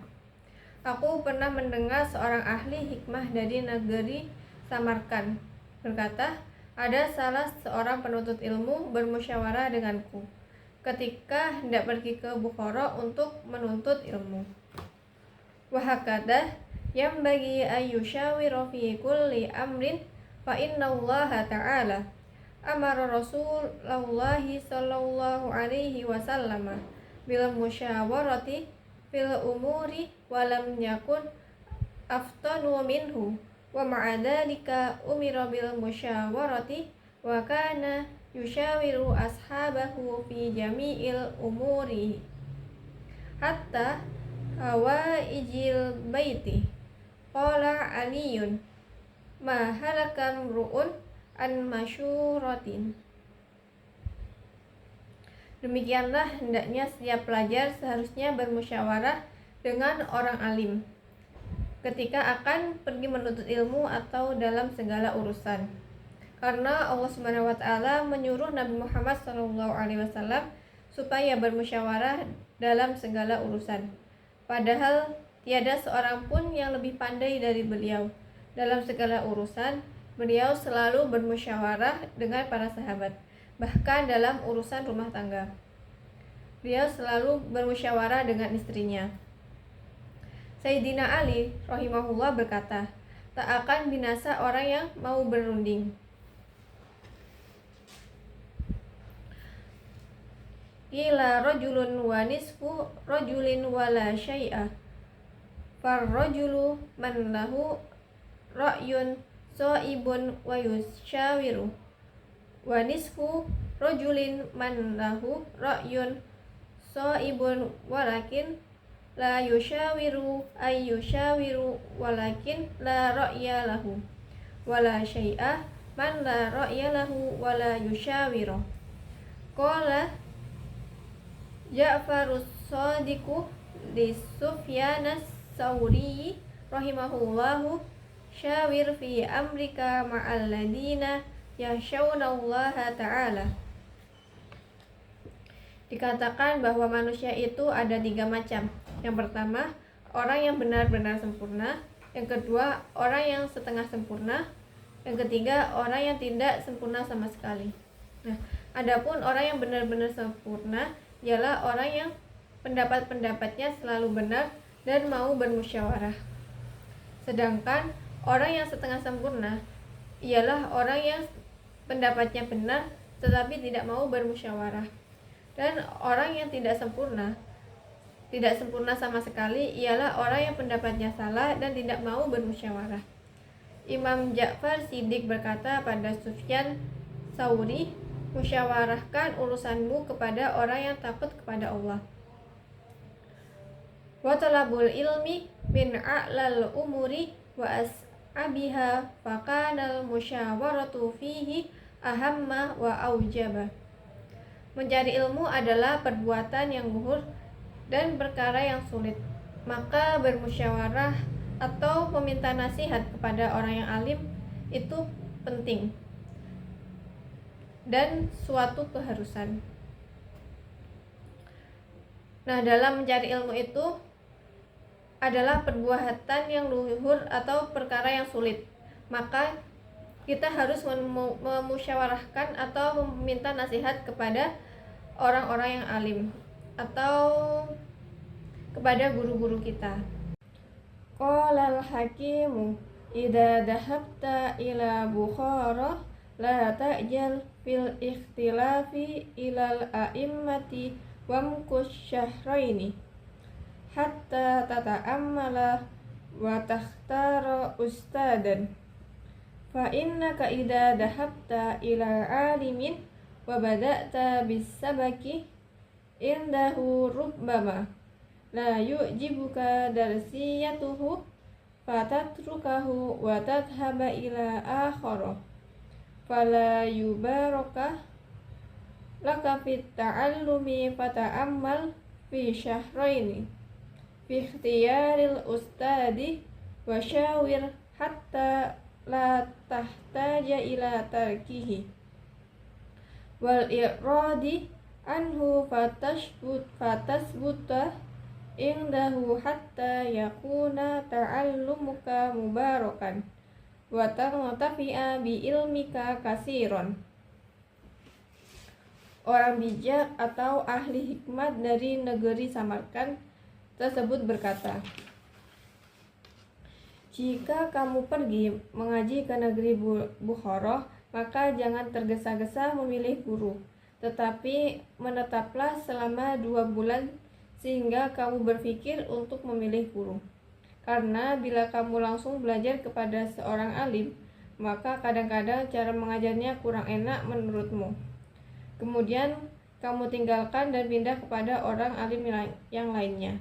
aku pernah mendengar seorang ahli hikmah dari negeri Samarkand berkata, ada salah seorang penuntut ilmu bermusyawarah denganku ketika hendak pergi ke Bukhara untuk menuntut ilmu. Wahakada yang bagi ayyushawira fi kulli amrin fa innallaha ta'ala amara Rasulullah sallallahu alaihi wasallam bil musyawarati fil umuri wa lam yakun aftanu minhu wa ma'a dzalika umira bil musyawarati wa kana yushawiru ashabahu fi jami'il umuri hatta hawaijil baiti. Qala Aliyun ma halakam ru'un an masyuratin. Demikianlah hendaknya setiap pelajar seharusnya bermusyawarah dengan orang alim ketika akan pergi menuntut ilmu atau dalam segala urusan. Karena Allah Subhanahu wa taala menyuruh Nabi Muhammad SAW supaya bermusyawarah dalam segala urusan. Padahal tiada seorang pun yang lebih pandai dari beliau. Dalam segala urusan, beliau selalu bermusyawarah dengan para sahabat. Bahkan dalam urusan rumah tangga, beliau selalu bermusyawarah dengan istrinya. Sayyidina Ali rahimahullah berkata, tak akan binasa orang yang mau berunding. Qila rajulun wa nisfu rajulin wala syai'ah. Farrajulu man lahu ra'yun so'ibun wa yusyawiru. Wa nisfu rajulin man lahu ra'yun so'ibun walakin la yusyawiru ay yusyawiru walakin la ra'ya lahu wala syai'ah man la ra'ya lahu wala yusyawiru. Qala Ja'farus Shadiqu li Sufyanas Sauri rahimahullahu syawir fi amrika ma'al ladina yashawnallaha ta'ala. Dikatakan bahwa manusia itu ada 3 macam. Yang pertama, orang yang benar-benar sempurna. Yang kedua, orang yang setengah sempurna. Yang ketiga, orang yang tidak sempurna sama sekali. Nah, adapun orang yang benar-benar sempurna ialah orang yang pendapat-pendapatnya selalu benar dan mau bermusyawarah. Sedangkan orang yang setengah sempurna ialah orang yang pendapatnya benar tetapi tidak mau bermusyawarah. Dan orang yang tidak sempurna sama sekali ialah orang yang pendapatnya salah dan tidak mau bermusyawarah. Imam Ja'far Shadiq berkata pada Sufyan Sauri, musyawarahkan urusanmu kepada orang yang takut kepada Allah. Wa talabul ilmi min a'lal umuri wa as'abiha fakanal musyawaratu fihi ahamma wa aujaba. Mencari ilmu adalah perbuatan yang luhur dan perkara yang sulit. Maka bermusyawarah atau meminta nasihat kepada orang yang alim itu penting dan suatu keharusan. Nah, dalam mencari ilmu itu adalah perbuatan yang luhur atau perkara yang sulit. Maka kita harus memusyawarahkan atau meminta nasihat kepada orang-orang yang alim atau kepada guru-guru kita. Qala al-hakimu idza dhahabta ila Bukhara la ta'jal fil ikhtilafi ilal a'immati wamkus syahraini hatta tata'ammala wa takhtara ustadan fa innaka idza dhahabta ila alimin wa bada'ta bis sabaki indahu rubbama la yu'jibuka darsiyatuhu fatatrukahu wa tadhhaba ila akhara fala yubaraka laka fit ta'allumi fata'ammal fi syahraini fi ikhtiyaril ustadi wa syawir hatta la tahtaja ila tarkihi wal iradi anhu fatasbuta indahu hatta yakuna ta'allumuka mubarakan wa tartafi'a bi ilmika kasiron. Orang bijak atau ahli hikmat dari negeri Samarkand tersebut berkata, jika kamu pergi mengaji ke negeri Bukhara, maka jangan tergesa-gesa memilih guru, tetapi menetaplah selama 2 bulan sehingga kamu berpikir untuk memilih guru. Karena bila kamu langsung belajar kepada seorang alim, maka kadang-kadang cara mengajarnya kurang enak menurutmu. Kemudian kamu tinggalkan dan pindah kepada orang alim yang lainnya,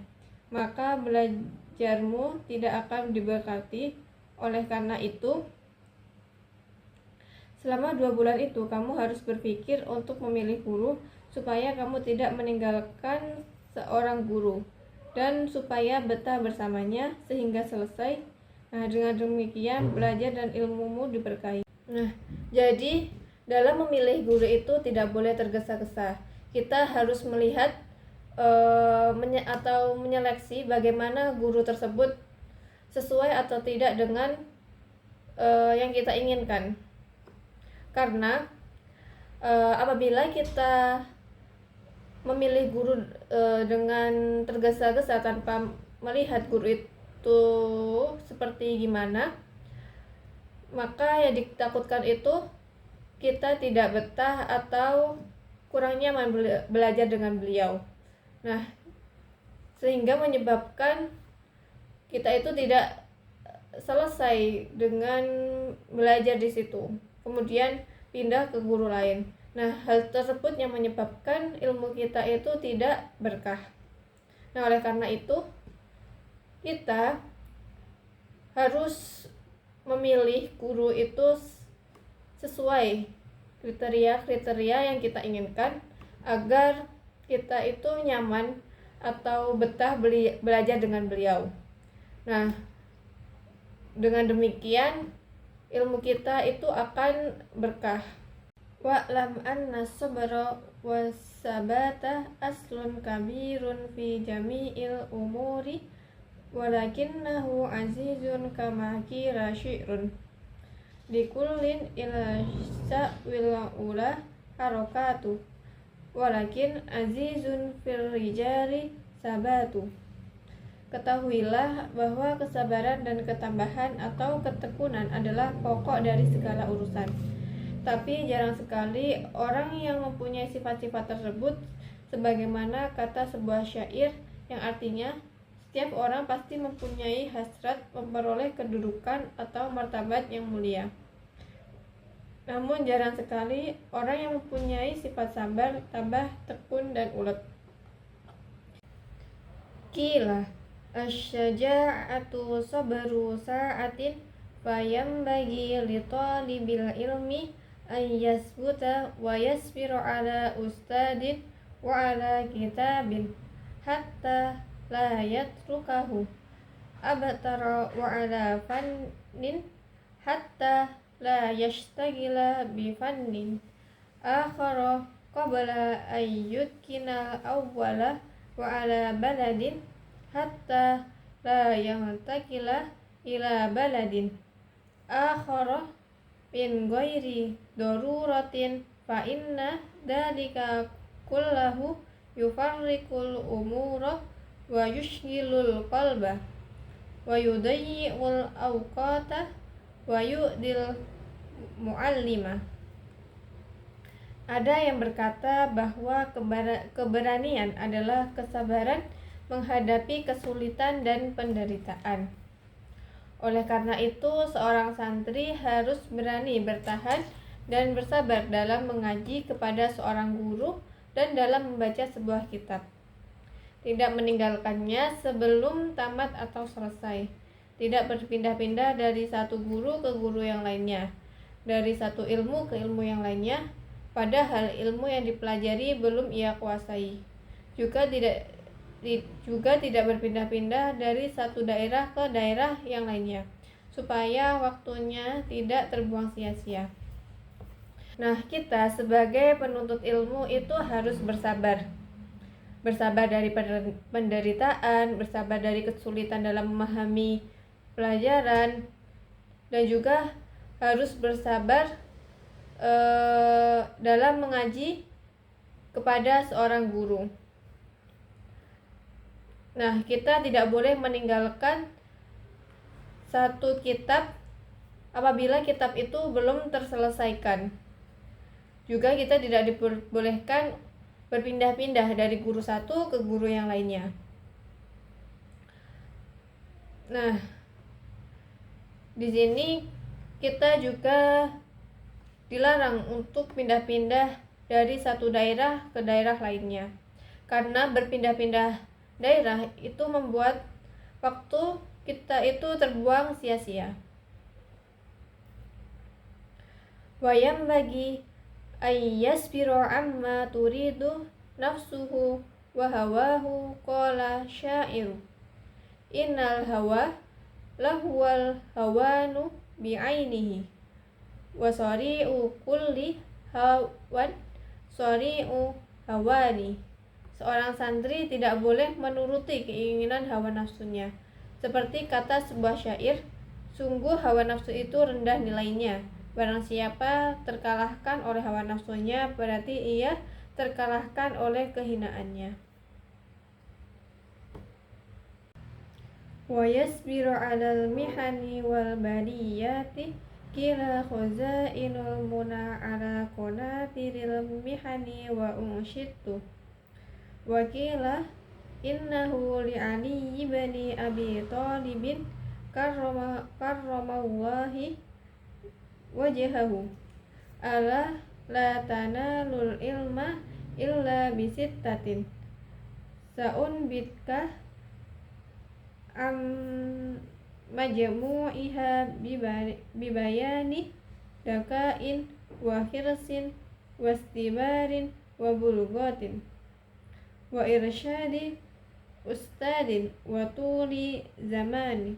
maka belajarmu tidak akan diberkati. Oleh karena itu, Selama 2 bulan itu, kamu harus berpikir untuk memilih guru supaya kamu tidak meninggalkan seorang guru dan supaya betah bersamanya sehingga selesai. Nah, dengan demikian belajar dan ilmumu diberkahi. Nah, jadi dalam memilih guru itu tidak boleh tergesa-gesa. Kita harus melihat atau menyeleksi bagaimana guru tersebut sesuai atau tidak dengan yang kita inginkan. Karena apabila kita memilih guru dengan tergesa-gesa tanpa melihat guru itu seperti gimana, maka yang ditakutkan itu kita tidak betah atau kurang nyaman belajar dengan beliau. Nah, sehingga menyebabkan kita itu tidak selesai dengan belajar di situ, kemudian pindah ke guru lain. Nah, hal tersebut yang menyebabkan ilmu kita itu tidak berkah. Nah, oleh karena itu kita harus memilih guru itu sesuai kriteria-kriteria yang kita inginkan agar kita itu nyaman atau betah belajar dengan beliau. Nah, dengan demikian ilmu kita itu akan berkah. Wa'lam anna sabra was-sabata aslun kabirun fi jami'il umuri walakinnahu azizun kama kira syi'run likullin ila sa'wil ula harokatu walakin azizun fil rijari sabatu. Ketahuilah bahwa kesabaran dan ketambahan atau ketekunan adalah pokok dari segala urusan. Tapi jarang sekali orang yang mempunyai sifat-sifat tersebut, sebagaimana kata sebuah syair yang artinya setiap orang pasti mempunyai hasrat memperoleh kedudukan atau martabat yang mulia. Namun jarang sekali orang yang mempunyai sifat sabar, tabah, tekun, dan ulet. Qila asyaja'atu sabru sa'atin fayambagi li talibil ilmi an yasbuta wa yasbiru ala ustadin wa ala kitabin hatta la yatrukahu abtara wa ala fannin hatta la yashtagila bi fannin akhara qabla ayyutkina awwala wa ala baladin hatta la yantakila ila baladin akhara min ghairi daruratin fa inna dalika kullahu yufarriqul umura wa yushghilul qalba wa yudayyi'ul awqata wa yu'dil mu'allima. Ada yang berkata bahwa keberanian adalah kesabaran menghadapi kesulitan dan penderitaan. Oleh karena itu, seorang santri harus berani bertahan dan bersabar dalam mengaji kepada seorang guru dan dalam membaca sebuah kitab. Tidak meninggalkannya sebelum tamat atau selesai. Tidak berpindah-pindah dari satu guru ke guru yang lainnya, dari satu ilmu ke ilmu yang lainnya, padahal ilmu yang dipelajari belum ia kuasai. Juga tidak berpindah-pindah dari satu daerah ke daerah yang lainnya, supaya waktunya tidak terbuang sia-sia. Nah, kita sebagai penuntut ilmu itu harus bersabar. Bersabar dari penderitaan, bersabar dari kesulitan dalam memahami pelajaran, dan juga harus bersabar dalam mengaji kepada seorang guru. Nah, kita tidak boleh meninggalkan satu kitab apabila kitab itu belum terselesaikan. Juga kita tidak diperbolehkan berpindah-pindah dari guru satu ke guru yang lainnya. Nah, di sini kita juga dilarang untuk pindah-pindah dari satu daerah ke daerah lainnya. Karena berpindah-pindah daerah itu membuat waktu kita itu terbuang sia-sia. wa yanbaghi ay yasbiru amma turidu nafsuhu wa hawahu. Qala syairu innal hawa lahuwal hawanu bi'ainihi wa sari'u kulli hawan sari'u hawani. Seorang santri tidak boleh menuruti keinginan hawa nafsunya. Seperti kata sebuah syair, sungguh hawa nafsu itu rendah nilainya. Barang siapa terkalahkan oleh hawa nafsunya, berarti ia terkalahkan oleh kehinaannya. Wa yasbiru 'alal mihani wal baliyati kila khazainul muna 'ala qanatiril mihani wa unshitu. Wa kila innahu li Ali ibn Abi Thalib karramallahi wajhahu ala la tanalul ilma illa bisittatin sa'unbitka majmu'iha bibayani dakain wa hirsin wastibarin wa bulghatin wa irsyadi ustadin wa tuli zamani.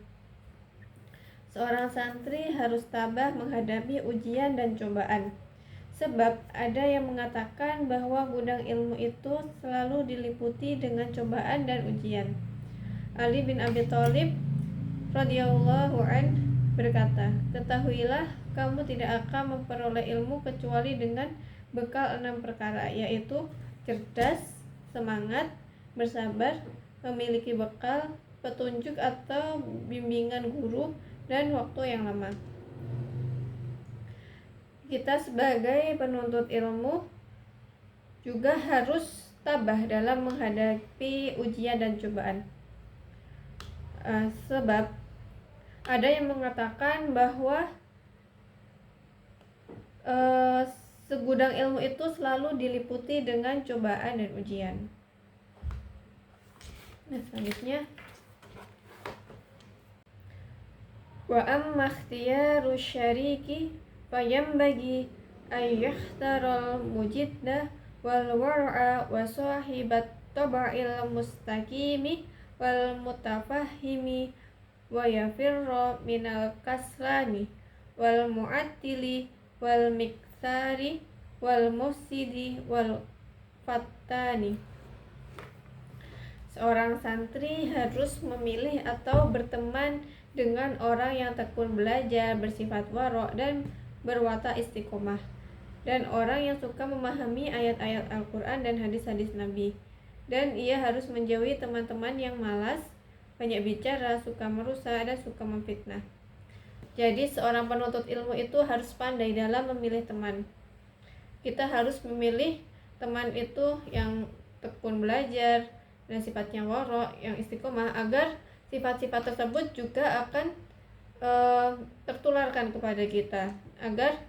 Seorang santri harus tabah menghadapi ujian dan cobaan. Sebab ada yang mengatakan bahwa gudang ilmu itu selalu diliputi dengan cobaan dan ujian. Ali bin Abi Thalib radhiyallahu an berkata, ketahuilah kamu tidak akan memperoleh ilmu kecuali dengan bekal 6 perkara, yaitu cerdas, semangat, bersabar, memiliki bekal, petunjuk atau bimbingan guru, dan waktu yang lama. Kita sebagai penuntut ilmu juga harus tabah dalam menghadapi ujian dan cobaan. Sebab ada yang mengatakan bahwa segudang ilmu itu selalu diliputi dengan cobaan dan ujian. Nah, selanjutnya wa amma ikhtiyaru syariki fayambagi ayyahtaral mujidda wal war'a wa sahibat taba'il mustaqimi wal mutafahimi wa yafirra minal kaslani wal mu'attili wal miksari wal mufsidi wal fattani. Seorang santri harus memilih atau berteman dengan orang yang tekun belajar, bersifat warok dan berwatak istiqomah, dan orang yang suka memahami ayat-ayat Al-Quran dan hadis-hadis Nabi. Dan ia harus menjauhi teman-teman yang malas, banyak bicara, suka merusak, dan suka memfitnah. Jadi seorang penuntut ilmu itu harus pandai dalam memilih teman. Kita harus memilih teman itu yang tekun belajar dan sifatnya warok, yang istiqomah, agar sifat-sifat tersebut juga akan tertularkan kepada kita, agar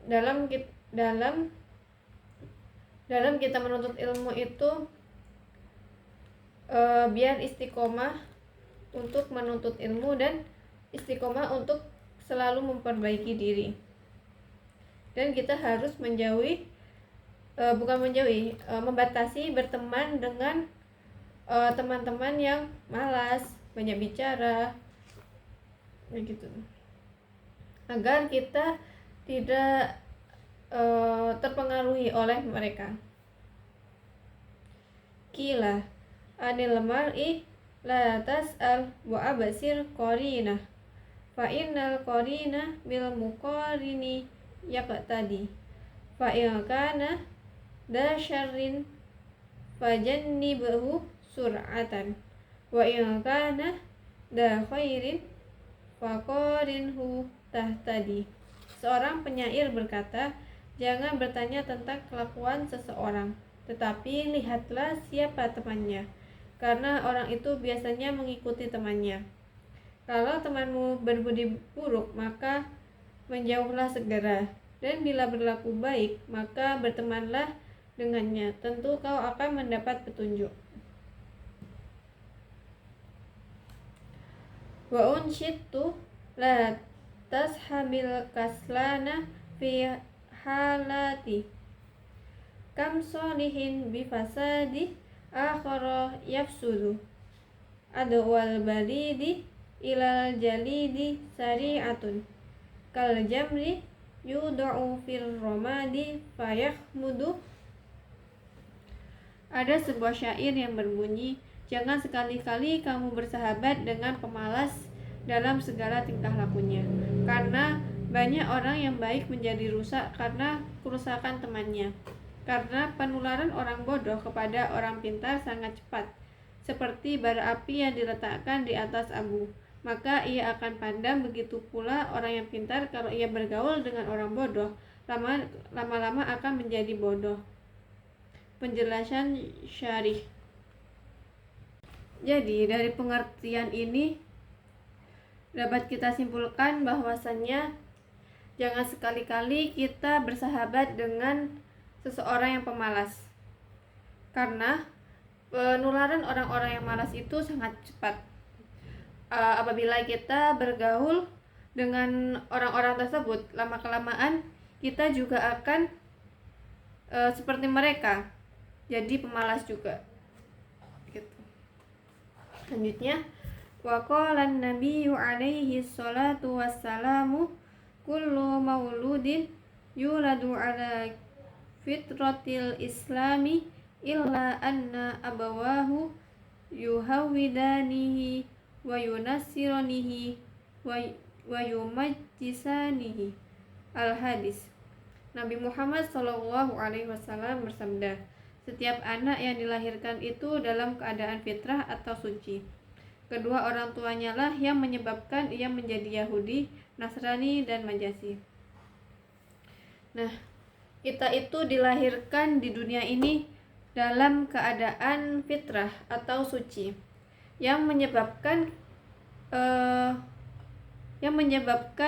dalam kita menuntut ilmu itu biar istiqomah untuk menuntut ilmu dan istiqomah untuk selalu memperbaiki diri. Dan kita harus membatasi berteman dengan teman-teman yang malas, banyak bicara, begitu, agar kita tidak terpengaruhi oleh mereka. Qila anil mar'i la tas'al wa absir qarinah fa innal qarina bil muqarini yaqtadi fa in kana da syarrin fajannibahu sur'atan wa in kana da khairin faqarinhu tahtadi. Seorang penyair berkata, jangan bertanya tentang kelakuan seseorang, tetapi lihatlah siapa temannya, karena orang itu biasanya mengikuti temannya. Kalau temanmu berbudi buruk, maka menjauhlah segera, dan bila berlaku baik, maka bertemanlah dengannya, tentu kau akan mendapat petunjuk. Wa unshitu la tashabil kaslana fi halati kam solihin bifasadi akhara yafsudu adwal balidi ilal jalidi sari'atun kal jamri yudau fil romadi fayahmudu. Ada sebuah syair yang berbunyi, jangan sekali-kali kamu bersahabat dengan pemalas dalam segala tingkah lakunya, karena banyak orang yang baik menjadi rusak karena kerusakan temannya. Karena penularan orang bodoh kepada orang pintar sangat cepat, seperti bara api yang diletakkan di atas abu, maka ia akan padam. Begitu pula orang yang pintar, kalau ia bergaul dengan orang bodoh, lama-lama akan menjadi bodoh. Penjelasan syarih. Jadi dari pengertian ini dapat kita simpulkan bahwasannya jangan sekali-kali kita bersahabat dengan seseorang yang pemalas, karena penularan orang-orang yang malas itu sangat cepat. Apabila kita bergaul dengan orang-orang tersebut, lama-kelamaan kita juga akan seperti mereka, jadi pemalas juga. Gitu. Selanjutnya, waqalan nabiyyu alaihi salatu wassalamu kullu mauludin yuladu ala fitratil islami illa anna abawahu yuhawidanihi wa yunassiranihi wa yumajjisanihi. Al-Hadis. Nabi Muhammad SAW bersabda, setiap anak yang dilahirkan itu dalam keadaan fitrah atau suci. Kedua orang tuanya lah yang menyebabkan ia menjadi Yahudi, Nasrani, dan Majusi. Nah, kita itu dilahirkan di dunia ini dalam keadaan fitrah atau suci, yang menyebabkan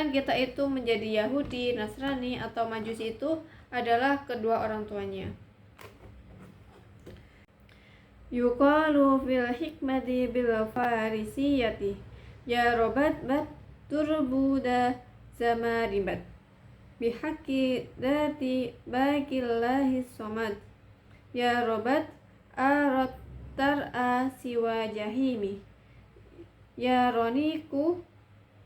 kita itu menjadi Yahudi, Nasrani, atau Majusi itu adalah kedua orang tuanya. Yuqalu fil hikmati bil farisiyati ya robat bat turbuda zamaribat bihaqi dati baqillahi somad ya robat arat tar'a siwa jahimi ya roniku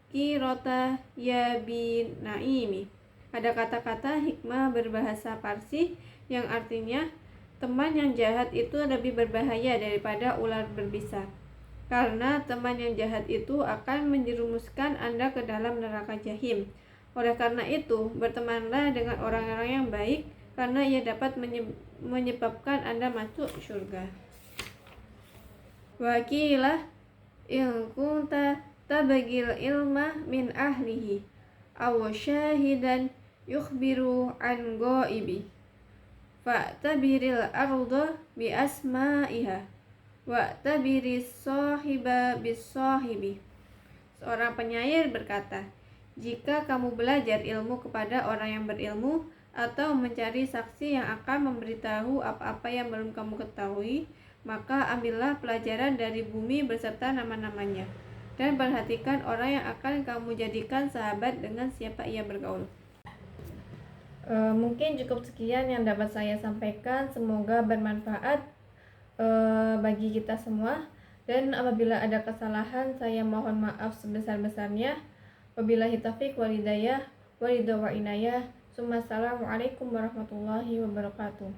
kirota ya binaimi. Ada kata-kata hikmah berbahasa Parsi yang artinya teman yang jahat itu lebih berbahaya daripada ular berbisa, karena teman yang jahat itu akan menjerumuskan Anda ke dalam neraka jahim. Oleh karena itu, bertemanlah dengan orang-orang yang baik, karena ia dapat menyebabkan Anda masuk surga. Wakilah in kunta tabagil ilma min ahlihi aw syahidan yukhbiru an ghaibi fa'tabiril arda bi asma'iha wa'tabiris sahiba bis sahibi. Seorang penyair berkata, jika kamu belajar ilmu kepada orang yang berilmu atau mencari saksi yang akan memberitahu apa-apa yang belum kamu ketahui, maka ambillah pelajaran dari bumi beserta nama-namanya, dan perhatikan orang yang akan kamu jadikan sahabat dengan siapa ia bergaul. Mungkin cukup sekian yang dapat saya sampaikan. Semoga bermanfaat bagi kita semua, dan apabila ada kesalahan saya mohon maaf sebesar-besarnya. Wabillahi taufiq wal hidayah wa ridha wa inayah. Assalamualaikum warahmatullahi wabarakatuh.